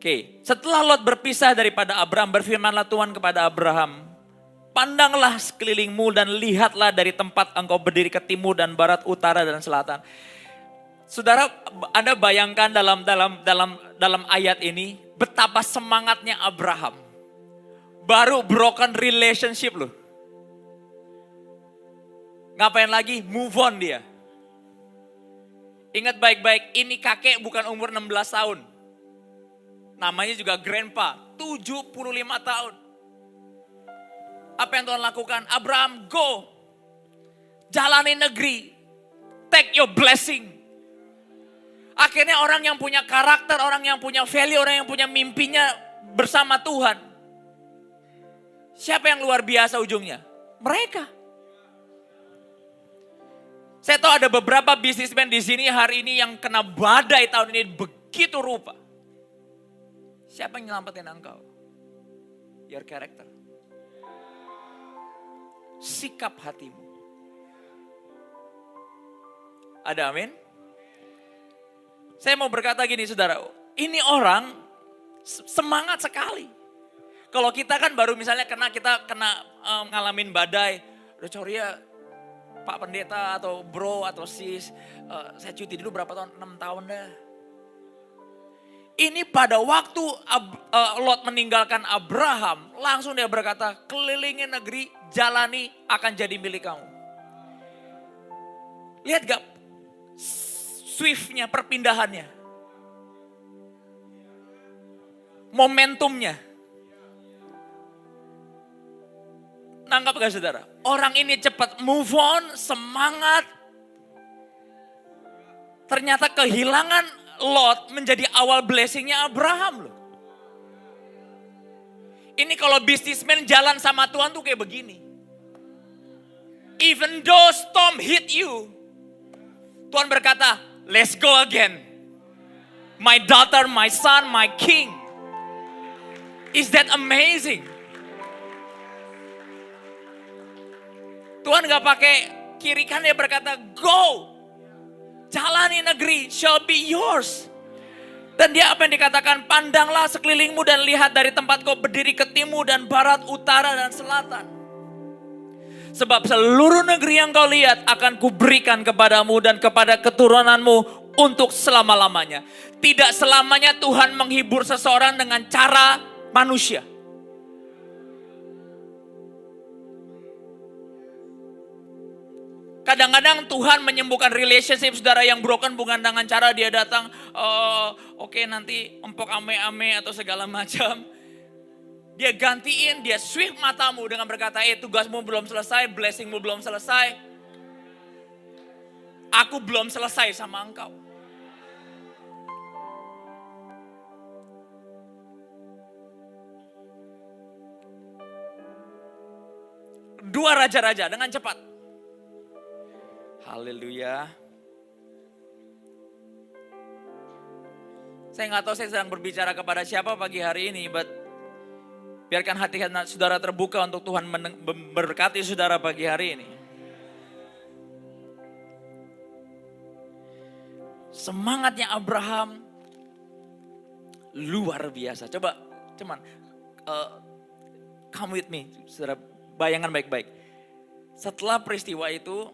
Oke, setelah Lot berpisah daripada Abram, berfirmanlah Tuhan kepada Abraham, pandanglah sekelilingmu dan lihatlah dari tempat engkau berdiri ke timur dan barat, utara dan selatan. Saudara, Anda bayangkan dalam ayat ini betapa semangatnya Abraham. Baru broken relationship loh. Ngapain lagi? Move on dia. Ingat baik-baik, ini kakek bukan umur 16 tahun. Namanya juga grandpa, 75 tahun. Apa yang Tuhan lakukan? Abraham, go. Jalani negeri. Take your blessing. Akhirnya orang yang punya karakter, orang yang punya value, orang yang punya mimpinya bersama Tuhan. Siapa yang luar biasa ujungnya? Mereka. Saya tahu ada beberapa bisnismen di sini hari ini yang kena badai tahun ini begitu rupa. Siapa yang nyelamatin engkau? Your character. Sikap hatimu. Ada amin? Saya mau berkata gini saudara, ini orang semangat sekali. Kalau kita kan baru misalnya kita kena ngalamin badai. Udah sorry ya Pak Pendeta atau bro atau sis, saya cuti dulu berapa tahun? 6 tahun dah. Ini pada waktu Lot meninggalkan Abraham, langsung dia berkata, kelilingin negeri, jalani akan jadi milik kamu. Lihat gak swiftnya, perpindahannya. Momentumnya. Nangkap gak saudara? Orang ini cepat move on, semangat. Ternyata kehilangan Lot menjadi awal blessingnya Abraham loh. Ini kalau bisnismen jalan sama Tuhan tuh kayak begini. Even though storm hit you, Tuhan berkata, let's go again. My daughter, my son, my king. Is that amazing? Tuhan gak pakai kiri kan, dia berkata, go. Jalani negeri shall be yours. Dan dia apa yang dikatakan, pandanglah sekelilingmu dan lihat dari tempat kau berdiri ke timur dan barat, utara dan selatan. Sebab seluruh negeri yang kau lihat akan kuberikan kepadamu dan kepada keturunanmu untuk selama-lamanya. Tidak selamanya Tuhan menghibur seseorang dengan cara manusia. Kadang-kadang Tuhan menyembuhkan relationship saudara yang broken bukan dengan cara dia datang, oke, nanti empok ame-ame atau segala macam. Dia gantiin, dia swift matamu dengan berkata, tugasmu belum selesai, blessingmu belum selesai. Aku belum selesai sama engkau. Dua raja-raja dengan cepat. Haleluya. Saya nggak tahu saya sedang berbicara kepada siapa pagi hari ini, but biarkan hati saudara terbuka untuk Tuhan memberkati saudara pagi hari ini. Semangatnya Abraham luar biasa. Cuman come with me, saudara, bayangan baik-baik. Setelah peristiwa itu,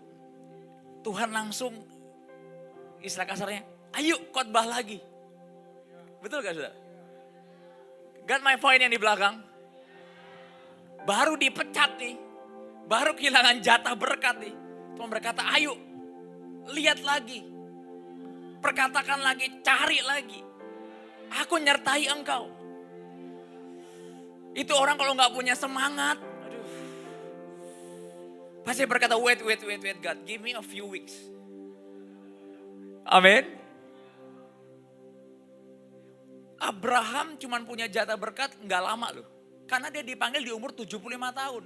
Tuhan langsung, istilah kasarnya, ayo khotbah lagi. Betul gak saudara? Got my point yang di belakang? Baru dipecat nih, baru kehilangan jatah berkat nih. Tuhan berkata, ayo lihat lagi, perkatakan lagi, cari lagi. Aku nyertai engkau. Itu orang kalau gak punya semangat, pasti berkata, wait God, give me a few weeks. Amin. Abraham cuma punya jatah berkat gak lama loh. Karena dia dipanggil di umur 75 tahun.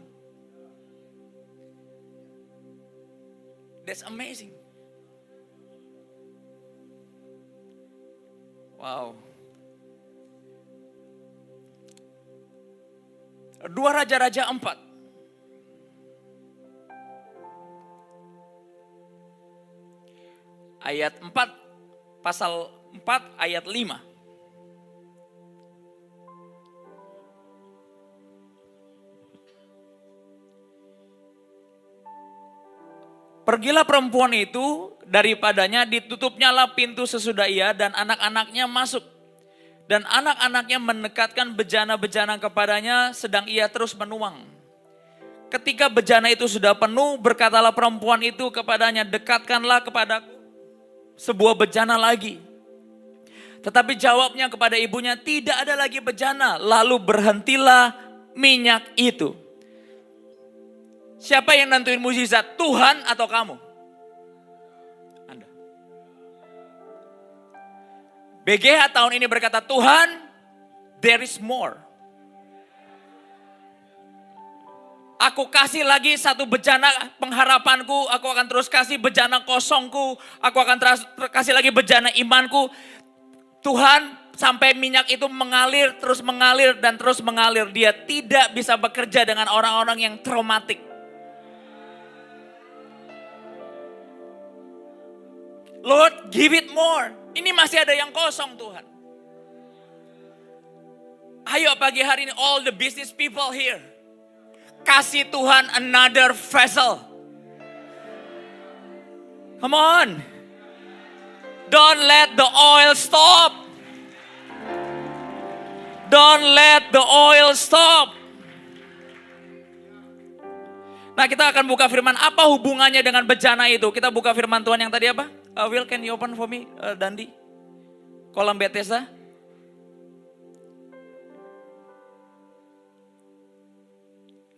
That's amazing. Wow. Dua Raja-Raja 4. Ayat 4, pasal 4 ayat 5. Pergilah perempuan itu, daripadanya ditutupnyalah pintu sesudah ia dan anak-anaknya masuk. Dan anak-anaknya mendekatkan bejana-bejana kepadanya sedang ia terus menuang. Ketika bejana itu sudah penuh, berkatalah perempuan itu kepadanya, dekatkanlah kepadaku. sebuah bejana lagi. Tetapi jawabnya kepada ibunya, tidak ada lagi bejana. Lalu berhentilah minyak itu. Siapa yang nentuin mukjizat? Tuhan atau kamu? Anda. BGH tahun ini berkata, Tuhan, there is more. Aku kasih lagi satu bejana pengharapanku, aku akan terus kasih bejana kosongku, aku akan kasih lagi bejana imanku. Tuhan, sampai minyak itu mengalir, terus mengalir, dan terus mengalir. Dia tidak bisa bekerja dengan orang-orang yang traumatik. Lord, give it more. Ini masih ada yang kosong, Tuhan. Ayo pagi hari ini, all the business people here. Kasih Tuhan another vessel. Come on. Don't let the oil stop. Don't let the oil stop. Nah, kita akan buka firman. Apa hubungannya dengan bejana itu? Kita buka firman Tuhan yang tadi apa? Will, can you open for me, Dandi? Kolam Bethesda.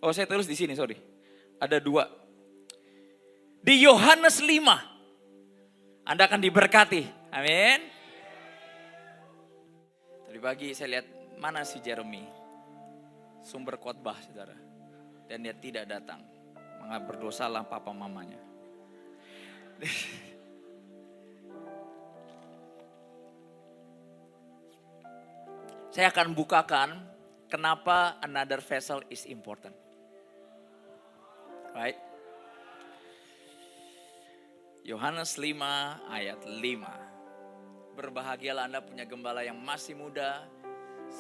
Oh, saya tulis di sini, sorry. Ada 2. Di Yohanes 5. Anda akan diberkati. Amin. Tadi pagi saya lihat, mana si Jeremy? Sumber khotbah, saudara. Dan dia tidak datang. Maka berdosalah papa mamanya. Saya akan bukakan kenapa another vessel is important. Right? Yohanes 5 ayat 5. Berbahagialah Anda punya gembala yang masih muda,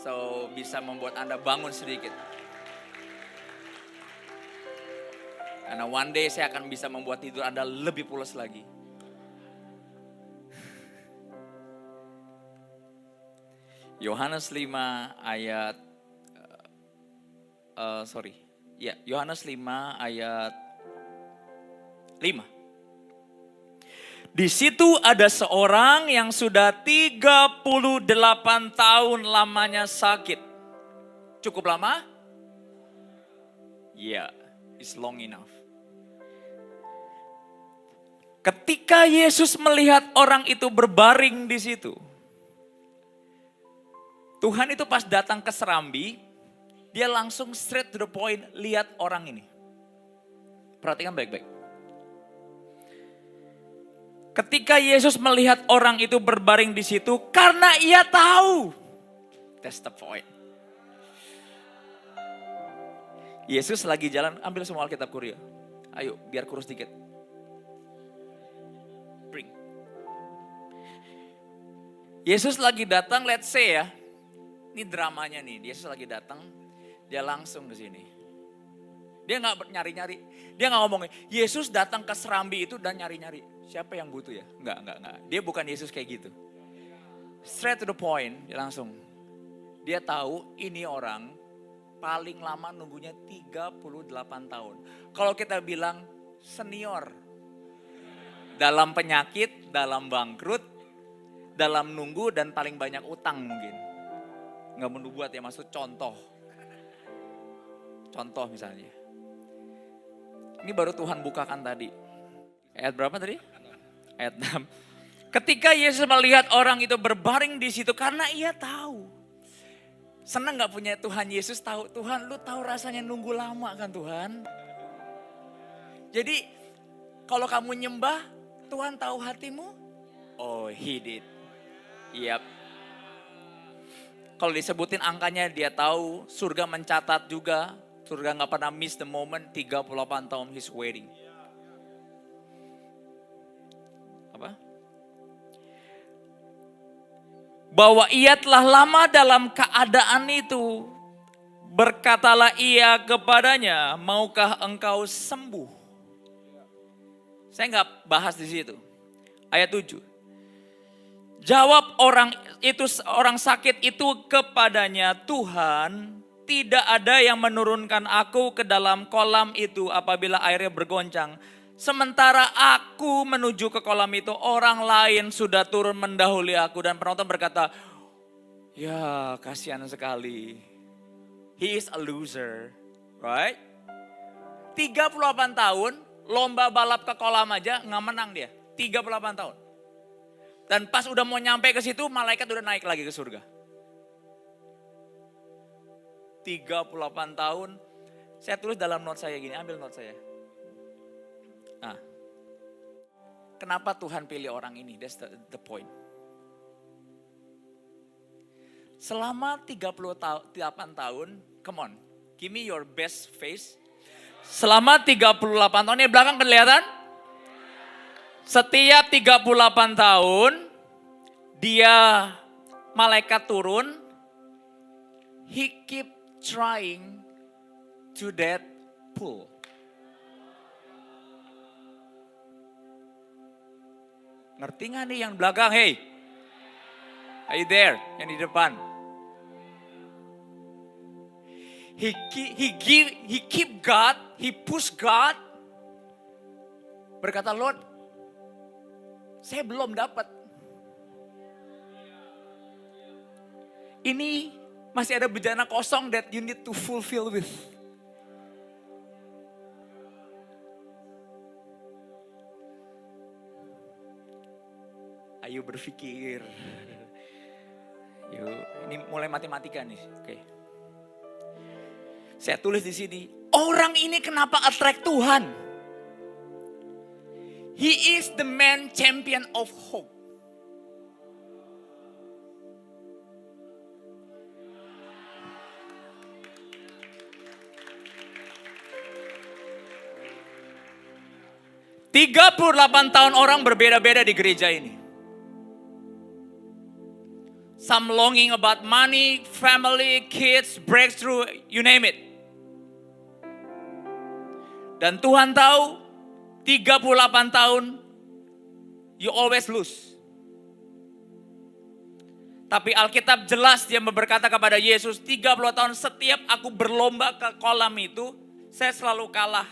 so bisa membuat Anda bangun sedikit. Karena one day saya akan bisa membuat tidur Anda lebih pulas lagi. Yohanes 5 ayat Yohanes 5 ayat 5. Di situ ada seorang yang sudah 38 tahun lamanya sakit. Cukup lama? Ya, it's long enough. Ketika Yesus melihat orang itu berbaring di situ, Tuhan itu pas datang ke Serambi, dia langsung straight to the point, lihat orang ini. Perhatikan baik-baik. Ketika Yesus melihat orang itu berbaring di situ, karena ia tahu. That's the point. Yesus lagi jalan, ambil semua Alkitab Kuria. Ayo, biar kurus dikit. Bring. Yesus lagi datang, let's say ya. Ini dramanya nih, Yesus lagi datang, dia langsung ke sini. Dia gak nyari-nyari, dia gak ngomongin, Yesus datang ke Serambi itu dan nyari-nyari. Siapa yang butuh ya? Enggak. Dia bukan Yesus kayak gitu. Straight to the point, dia langsung. Dia tahu ini orang paling lama nunggunya 38 tahun. Kalau kita bilang senior. Dalam penyakit, dalam bangkrut, dalam nunggu dan paling banyak utang mungkin. Nggak menubuat ya, maksud contoh. Contoh misalnya. Ini baru Tuhan bukakan tadi. Ayat berapa tadi? Ayat 6. Ketika Yesus melihat orang itu berbaring di situ karena ia tahu. Senang gak punya Tuhan Yesus tahu, Tuhan lu tahu rasanya nunggu lama kan Tuhan. Jadi kalau kamu nyembah, Tuhan tahu hatimu. Oh, he did. Yap. Kalau disebutin angkanya dia tahu, surga mencatat juga. Surga gak pernah miss the moment, 38 tahun he's waiting. Apa? Bahwa ia telah lama dalam keadaan itu. Berkatalah ia kepadanya, maukah engkau sembuh? Saya gak bahas di situ. Ayat 7. Jawab orang sakit itu kepadanya, Tuhan, tidak ada yang menurunkan aku ke dalam kolam itu apabila airnya bergoncang. Sementara aku menuju ke kolam itu, orang lain sudah turun mendahului aku. Dan penonton berkata, ya kasihan sekali. He is a loser, right? 38 tahun, lomba balap ke kolam aja nggak menang dia. 38 tahun. Dan pas udah mau nyampe ke situ, malaikat udah naik lagi ke surga. 38 tahun, saya tulis dalam note saya gini, ambil note saya. Nah, kenapa Tuhan pilih orang ini? That's the point. Selama 38 tahun, come on, give me your best face. Selama 38 tahun, ini belakang kelihatan? Setiap 38 tahun, dia malaikat turun, he keep trying to that pool. Ngerti gak nih yang belakang? Hey, are you there? Yang di depan. He keep God, he push God. Berkata, Lord, saya belum dapat. Ini masih ada bejana kosong that you need to fulfill with. Ayo berpikir. Yuk, ini mulai matematika nih. Oke. Saya tulis di sini, orang ini kenapa attract Tuhan? He is the man champion of hope. "38 tahun orang berbeda-beda di gereja ini. Some longing about money, family, kids, breakthrough, you name it. Dan Tuhan tahu 38 tahun you always lose. Tapi Alkitab jelas dia berkata kepada Yesus, 30 tahun setiap aku berlomba ke kolam itu, saya selalu kalah.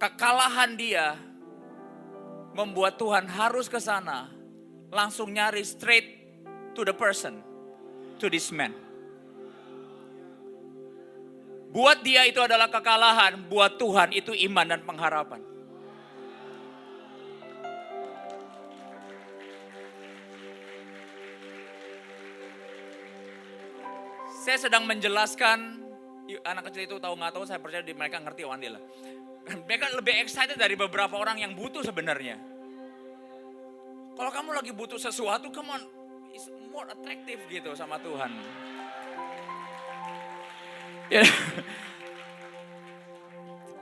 Kekalahan dia membuat Tuhan harus ke sana, langsung nyari straight to the person, to this man. Buat dia itu adalah kekalahan, buat Tuhan itu iman dan pengharapan. Saya sedang menjelaskan, anak kecil itu tahu nggak tahu, saya percaya mereka ngerti Wandi lah. Mereka lebih excited dari beberapa orang yang butuh sebenarnya. Kalau kamu lagi butuh sesuatu, come on, it's more attractive gitu sama Tuhan. Ya.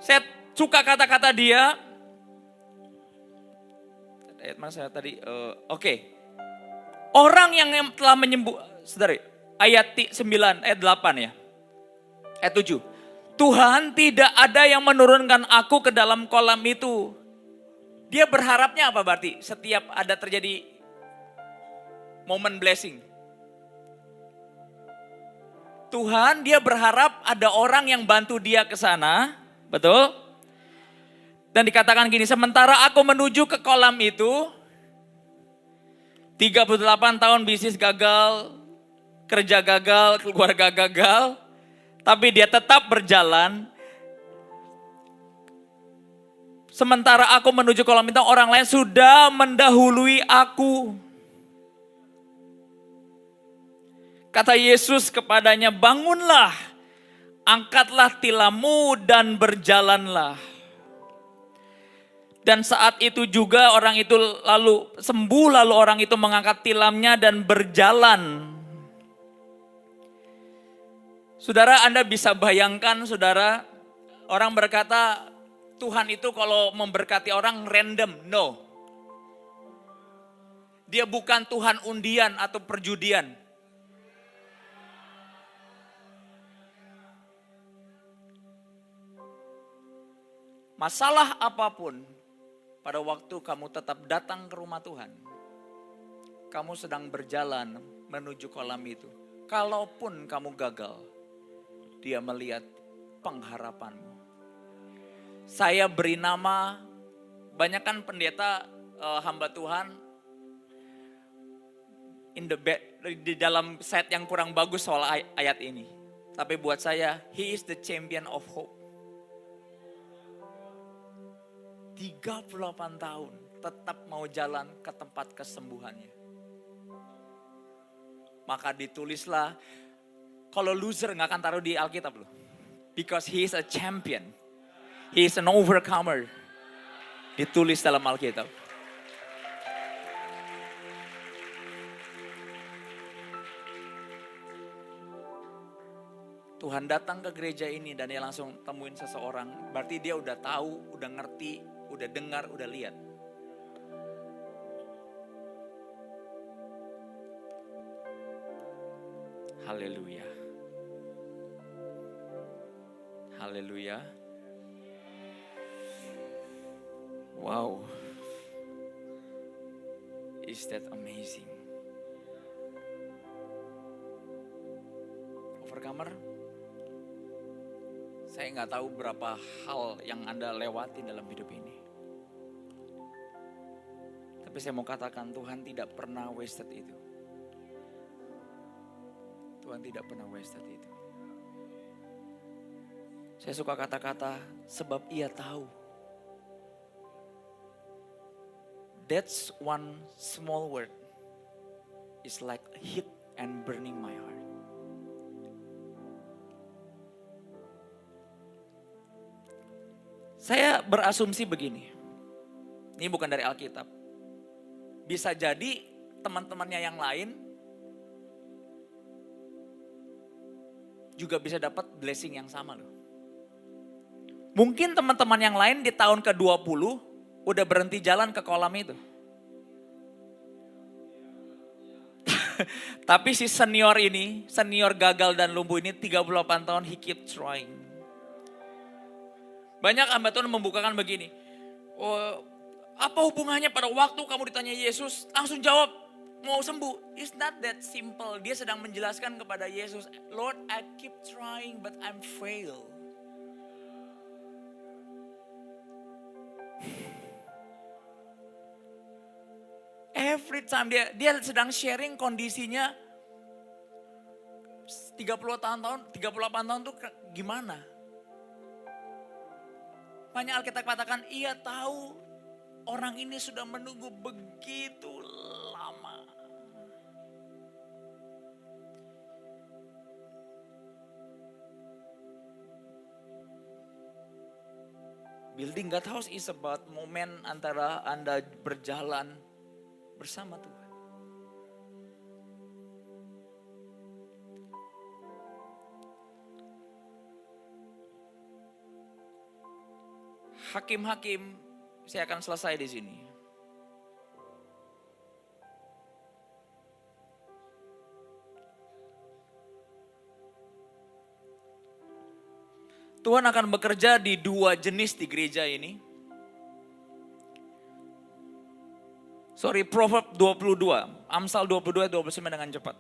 Saya suka kata-kata dia. Ayat mana saya tadi? Oke. Orang yang telah menyembuh, saudara, ayat 9, ayat 8 ya. Ayat 7. Tuhan tidak ada yang menurunkan aku ke dalam kolam itu. Dia berharapnya apa berarti? Setiap ada terjadi momen blessing. Tuhan dia berharap ada orang yang bantu dia ke sana, betul? Dan dikatakan gini, sementara aku menuju ke kolam itu, 38 tahun bisnis gagal, kerja gagal, keluarga gagal, tapi dia tetap berjalan. Sementara aku menuju kolam itu, orang lain sudah mendahului aku. Kata Yesus kepadanya, bangunlah, angkatlah tilammu dan berjalanlah. Dan saat itu juga orang itu lalu sembuh, lalu orang itu mengangkat tilamnya dan berjalan. Saudara, Anda bisa bayangkan, saudara, orang berkata Tuhan itu kalau memberkati orang random, no. Dia bukan Tuhan undian atau perjudian. Masalah apapun, pada waktu kamu tetap datang ke rumah Tuhan, kamu sedang berjalan menuju kolam itu. Kalaupun kamu gagal, dia melihat pengharapanmu. saya beri nama, banyak kan pendeta hamba Tuhan di dalam set yang kurang bagus soal ayat ini. Tapi buat saya, He is the champion of hope. 38 tahun tetap mau jalan ke tempat kesembuhannya. Maka ditulislah, kalau loser gak akan taruh di Alkitab loh. Because he is a champion. He is an overcomer. Ditulis dalam Alkitab. Tuhan datang ke gereja ini dan dia langsung temuin seseorang. Berarti dia udah tahu, udah ngerti, udah dengar, udah lihat. Haleluya. Haleluya. Wow. Is that amazing? Overcomer? Saya nggak tahu berapa hal yang Anda lewati dalam hidup ini. Tapi saya mau katakan Tuhan tidak pernah wasted itu. Tuhan tidak pernah wasted itu. Saya suka kata-kata sebab ia tahu. That's one small word is like heat and burning my heart. Saya berasumsi begini. Ini bukan dari Alkitab. Bisa jadi teman-temannya yang lain juga bisa dapat blessing yang sama loh. Mungkin teman-teman yang lain di tahun ke-20 udah berhenti jalan ke kolam itu. Tapi si senior ini, senior gagal dan lumpuh ini 38 tahun he keep trying. Banyak hamba Tuhan membukakan begini. Oh, apa hubungannya pada waktu kamu ditanya Yesus, langsung jawab mau sembuh. It's not that simple. Dia sedang menjelaskan kepada Yesus, Lord, I keep trying but I'm fail. Every time dia sedang sharing kondisinya 38 tahun tuh gimana? Banyak Alkitab katakan, ia tahu orang ini sudah menunggu begitu lama. Building God House is about momen antara Anda berjalan bersama Tuhan. Hakim-hakim, saya akan selesai di sini. Tuhan akan bekerja di dua jenis di gereja ini. Proverb 22, Amsal 22-29 dengan cepat.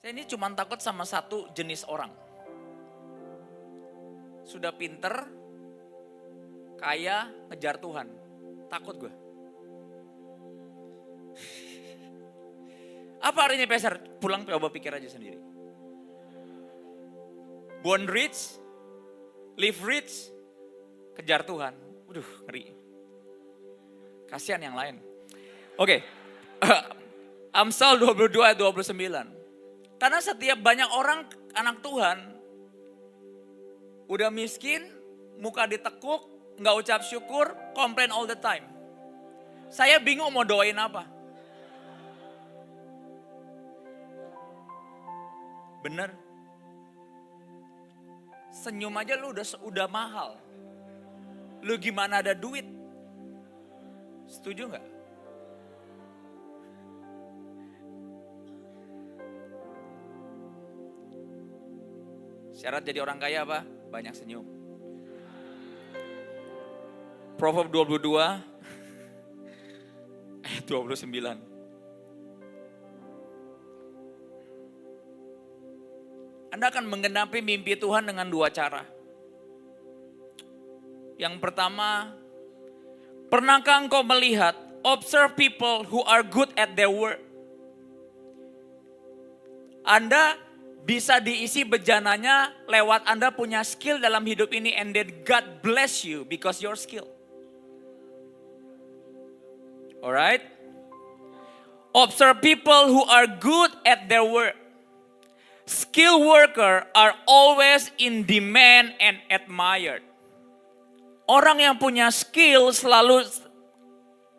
Saya ini cuma takut sama satu jenis orang. Sudah pinter, kaya, ngejar Tuhan. Takut gue. Apa artinya Peser? Pulang coba pikir aja sendiri. Born rich, live rich, kejar Tuhan. Waduh, ngeri. Kasihan yang lain. Oke. Amsal 22-29. Karena setiap banyak orang anak Tuhan udah miskin, muka ditekuk, gak ucap syukur, komplain all the time. Saya bingung mau doain apa. Bener. Senyum aja lu udah mahal. Lu gimana ada duit? Setuju gak? Syarat jadi orang kaya apa? Banyak senyum. Proverb 22 ayat 29. Anda akan menggenapi mimpi Tuhan dengan dua cara. Yang pertama, pernahkah engkau melihat, observe people who are good at their work. Anda bisa diisi bejananya lewat Anda punya skill dalam hidup ini, and then God bless you because your skill. Alright? Observe people who are good at their work. Skilled worker are always in demand and admired. Orang yang punya skill selalu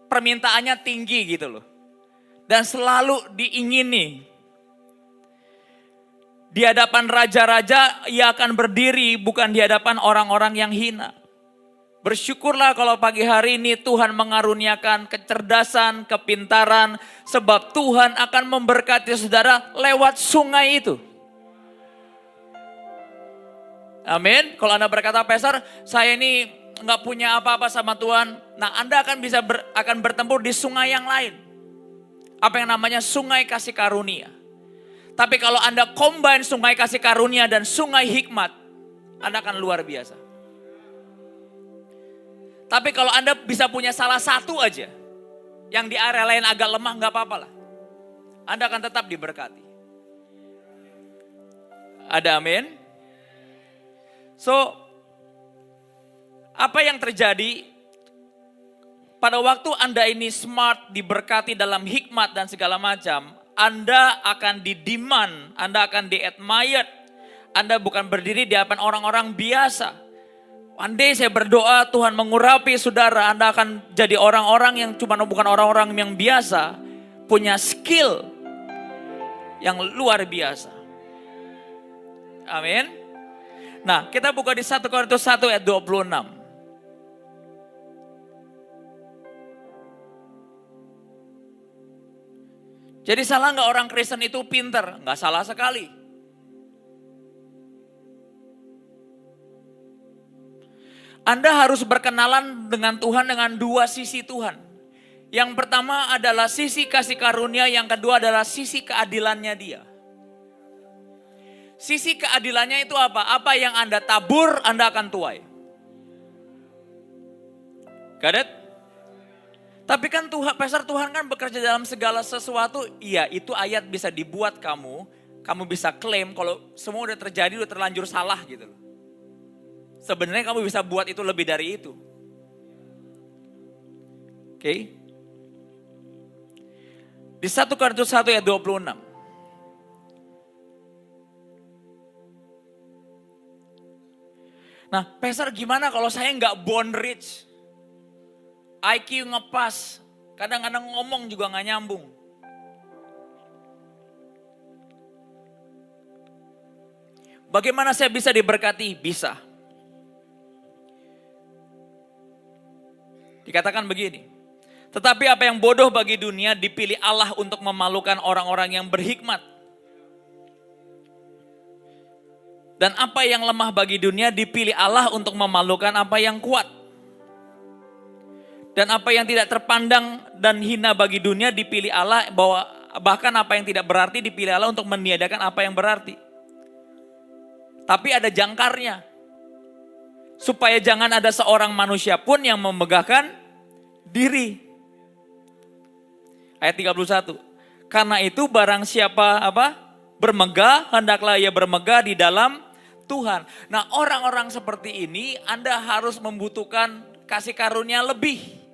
permintaannya tinggi gitu loh. Dan selalu diingini. Di hadapan raja-raja ia akan berdiri, bukan di hadapan orang-orang yang hina. Bersyukurlah kalau pagi hari ini Tuhan mengaruniakan kecerdasan, kepintaran. Sebab Tuhan akan memberkati saudara lewat sungai itu. Amin. Kalau Anda berkata, Pastor, saya ini nggak punya apa-apa sama Tuhan. Nah, Anda akan bisa akan bertempur di sungai yang lain. Apa yang namanya sungai kasih karunia. Tapi kalau Anda combine sungai kasih karunia dan sungai hikmat, Anda akan luar biasa. Tapi kalau Anda bisa punya salah satu aja, yang di area lain agak lemah, nggak apa-apa lah. Anda akan tetap diberkati. Ada amin? So, apa yang terjadi pada waktu Anda ini smart, diberkati dalam hikmat dan segala macam, Anda akan di-demand, Anda akan di-admired. Anda bukan berdiri di hadapan orang-orang biasa. One day saya berdoa Tuhan mengurapi saudara, Anda akan jadi orang-orang yang bukan orang-orang yang biasa, punya skill yang luar biasa. Amin. Nah, kita buka di 1 Korintus 1 ayat 26. Jadi salah nggak orang Kristen itu pinter? Nggak salah sekali. Anda harus berkenalan dengan Tuhan dengan dua sisi Tuhan. Yang pertama adalah sisi kasih karunia, yang kedua adalah sisi keadilannya Dia. Sisi keadilannya itu apa? Apa yang Anda tabur, Anda akan tuai. Got it? Tapi kan Pastor, Tuhan kan bekerja dalam segala sesuatu. Iya, itu ayat bisa dibuat kamu bisa klaim kalau semua udah terjadi, udah terlanjur salah gitu loh. Sebenarnya kamu bisa buat itu lebih dari itu. Oke. Di 1 Korintus 1 ayat 26. Nah, Pastor, gimana kalau saya nggak born rich? IQ ngepas, kadang-kadang ngomong juga nggak nyambung. Bagaimana saya bisa diberkati? Bisa. Dikatakan begini, tetapi apa yang bodoh bagi dunia dipilih Allah untuk memalukan orang-orang yang berhikmat. Dan apa yang lemah bagi dunia dipilih Allah untuk memalukan apa yang kuat. Dan apa yang tidak terpandang dan hina bagi dunia dipilih Allah, bahkan apa yang tidak berarti dipilih Allah untuk meniadakan apa yang berarti. Tapi ada jangkarnya. Supaya jangan ada seorang manusia pun yang memegahkan diri. Ayat 31. Karena itu barang siapa bermegah, hendaklah ia bermegah di dalam Tuhan. Nah, orang-orang seperti ini Anda harus membutuhkan kasih karunia lebih.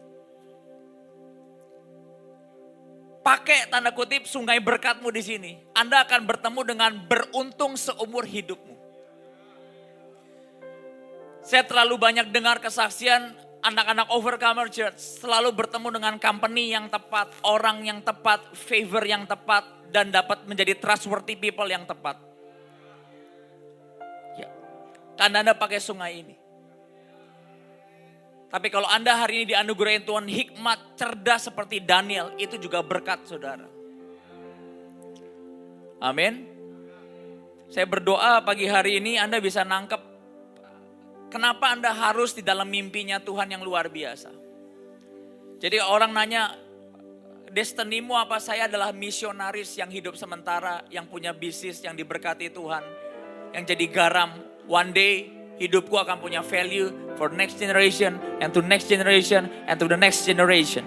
Pakai tanda kutip sungai berkatmu di sini. Anda akan bertemu dengan beruntung seumur hidupmu. Saya terlalu banyak dengar kesaksian anak-anak Overcomer Church selalu bertemu dengan company yang tepat, orang yang tepat, favor yang tepat, dan dapat menjadi trustworthy people yang tepat. Ya, karena Anda pakai sungai ini. Tapi kalau Anda hari ini dianugerahi Tuhan hikmat, cerdas seperti Daniel, itu juga berkat saudara. Amin. Saya berdoa pagi hari ini Anda bisa nangkep kenapa Anda harus di dalam mimpinya Tuhan yang luar biasa. Jadi orang nanya, destinimu apa? Saya adalah misionaris yang hidup sementara, yang punya bisnis, yang diberkati Tuhan, yang jadi garam. One day hidupku akan punya value for next generation and to next generation and to the next generation.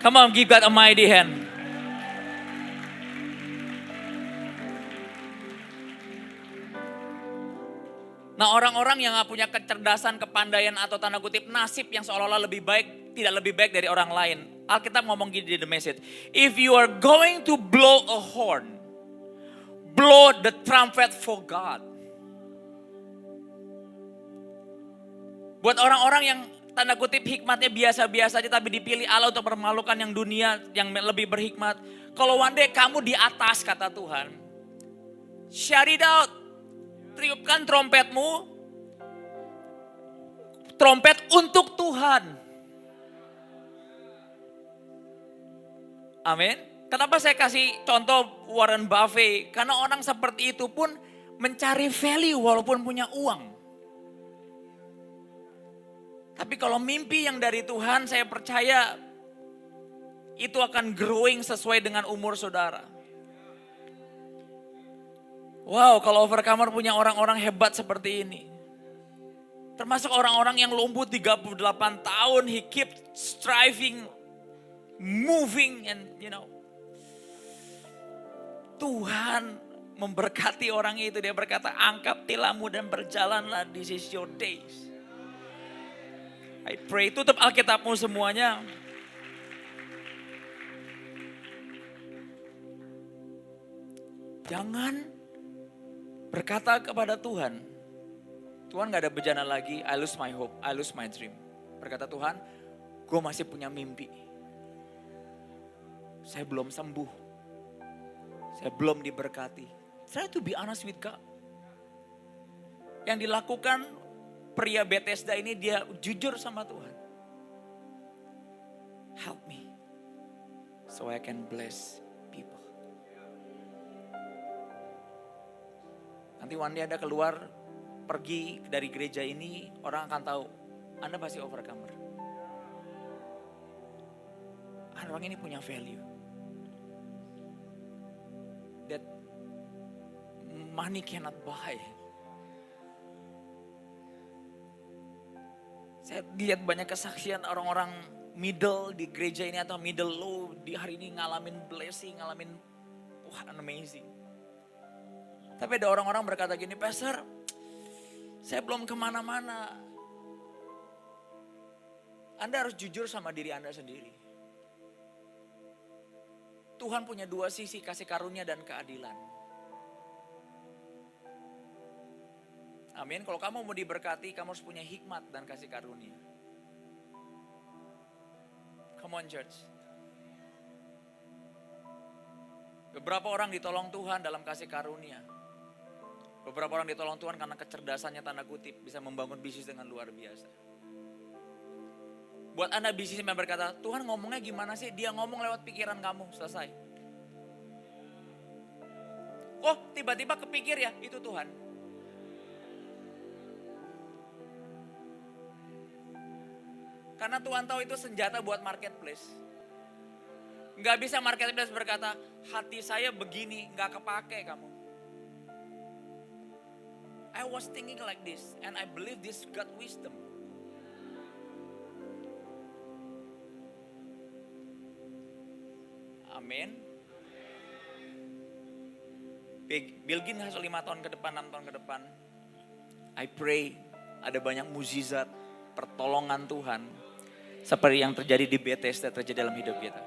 Come on, give God a mighty hand. Nah, orang-orang yang gak punya kecerdasan, kepandaian atau tanda kutip nasib yang seolah-olah lebih baik, tidak lebih baik dari orang lain. Alkitab ngomong gini di The Message. If you are going to blow a horn, blow the trumpet for God. Buat orang-orang yang tanda kutip hikmatnya biasa-biasa aja tapi dipilih Allah untuk mempermalukan yang dunia yang lebih berhikmat. Kalau one day kamu di atas kata Tuhan, shout it out. Tiupkan trompetmu. Trompet untuk Tuhan. Amin. Kenapa saya kasih contoh Warren Buffett? Karena orang seperti itu pun mencari value walaupun punya uang. Tapi kalau mimpi yang dari Tuhan, saya percaya itu akan growing sesuai dengan umur saudara. Wow, kalau Overcomer punya orang-orang hebat seperti ini. Termasuk orang-orang yang lumpuh 38 tahun, he keep striving, moving and Tuhan memberkati orang itu. Dia berkata, angkat tilammu dan berjalanlah, this is your days. I pray, tutup Alkitabmu semuanya. Jangan berkata kepada Tuhan, Tuhan gak ada bejana lagi, I lose my hope, I lose my dream. Berkata Tuhan, gue masih punya mimpi. Saya belum sembuh. Saya belum diberkati. Try to be honest with God. Yang dilakukan pria Bethesda ini, dia jujur sama Tuhan. Help me, so I can bless people. Nanti one day Anda keluar, pergi dari gereja ini, orang akan tahu, Anda pasti overcomer. Orang ini punya value. That money cannot buy. Saya lihat banyak kesaksian orang-orang middle di gereja ini atau middle low di hari ini ngalamin blessing, ngalamin amazing. Tapi ada orang-orang berkata gini, Pastor, saya belum kemana-mana. Anda harus jujur sama diri Anda sendiri. Tuhan punya dua sisi, kasih karunia dan keadilan. Amin. Kalau kamu mau diberkati, kamu harus punya hikmat dan kasih karunia. Come on church. Beberapa orang ditolong Tuhan dalam kasih karunia. Beberapa orang ditolong Tuhan karena kecerdasannya tanda kutip bisa membangun bisnis dengan luar biasa. Buat Anda bisnis yang berkata, Tuhan ngomongnya gimana sih? Dia ngomong lewat pikiran kamu, selesai. Oh tiba-tiba kepikir ya, itu Tuhan. Karena Tuhan tahu itu senjata buat marketplace. Gak bisa marketplace berkata, hati saya begini, gak kepake kamu. I was thinking like this and I believe this got wisdom. Amin. Bill Gates harus 5 tahun ke depan, 6 tahun ke depan. I pray ada banyak mukjizat, pertolongan Tuhan. Seperti yang terjadi di Bethesda terjadi dalam hidup kita.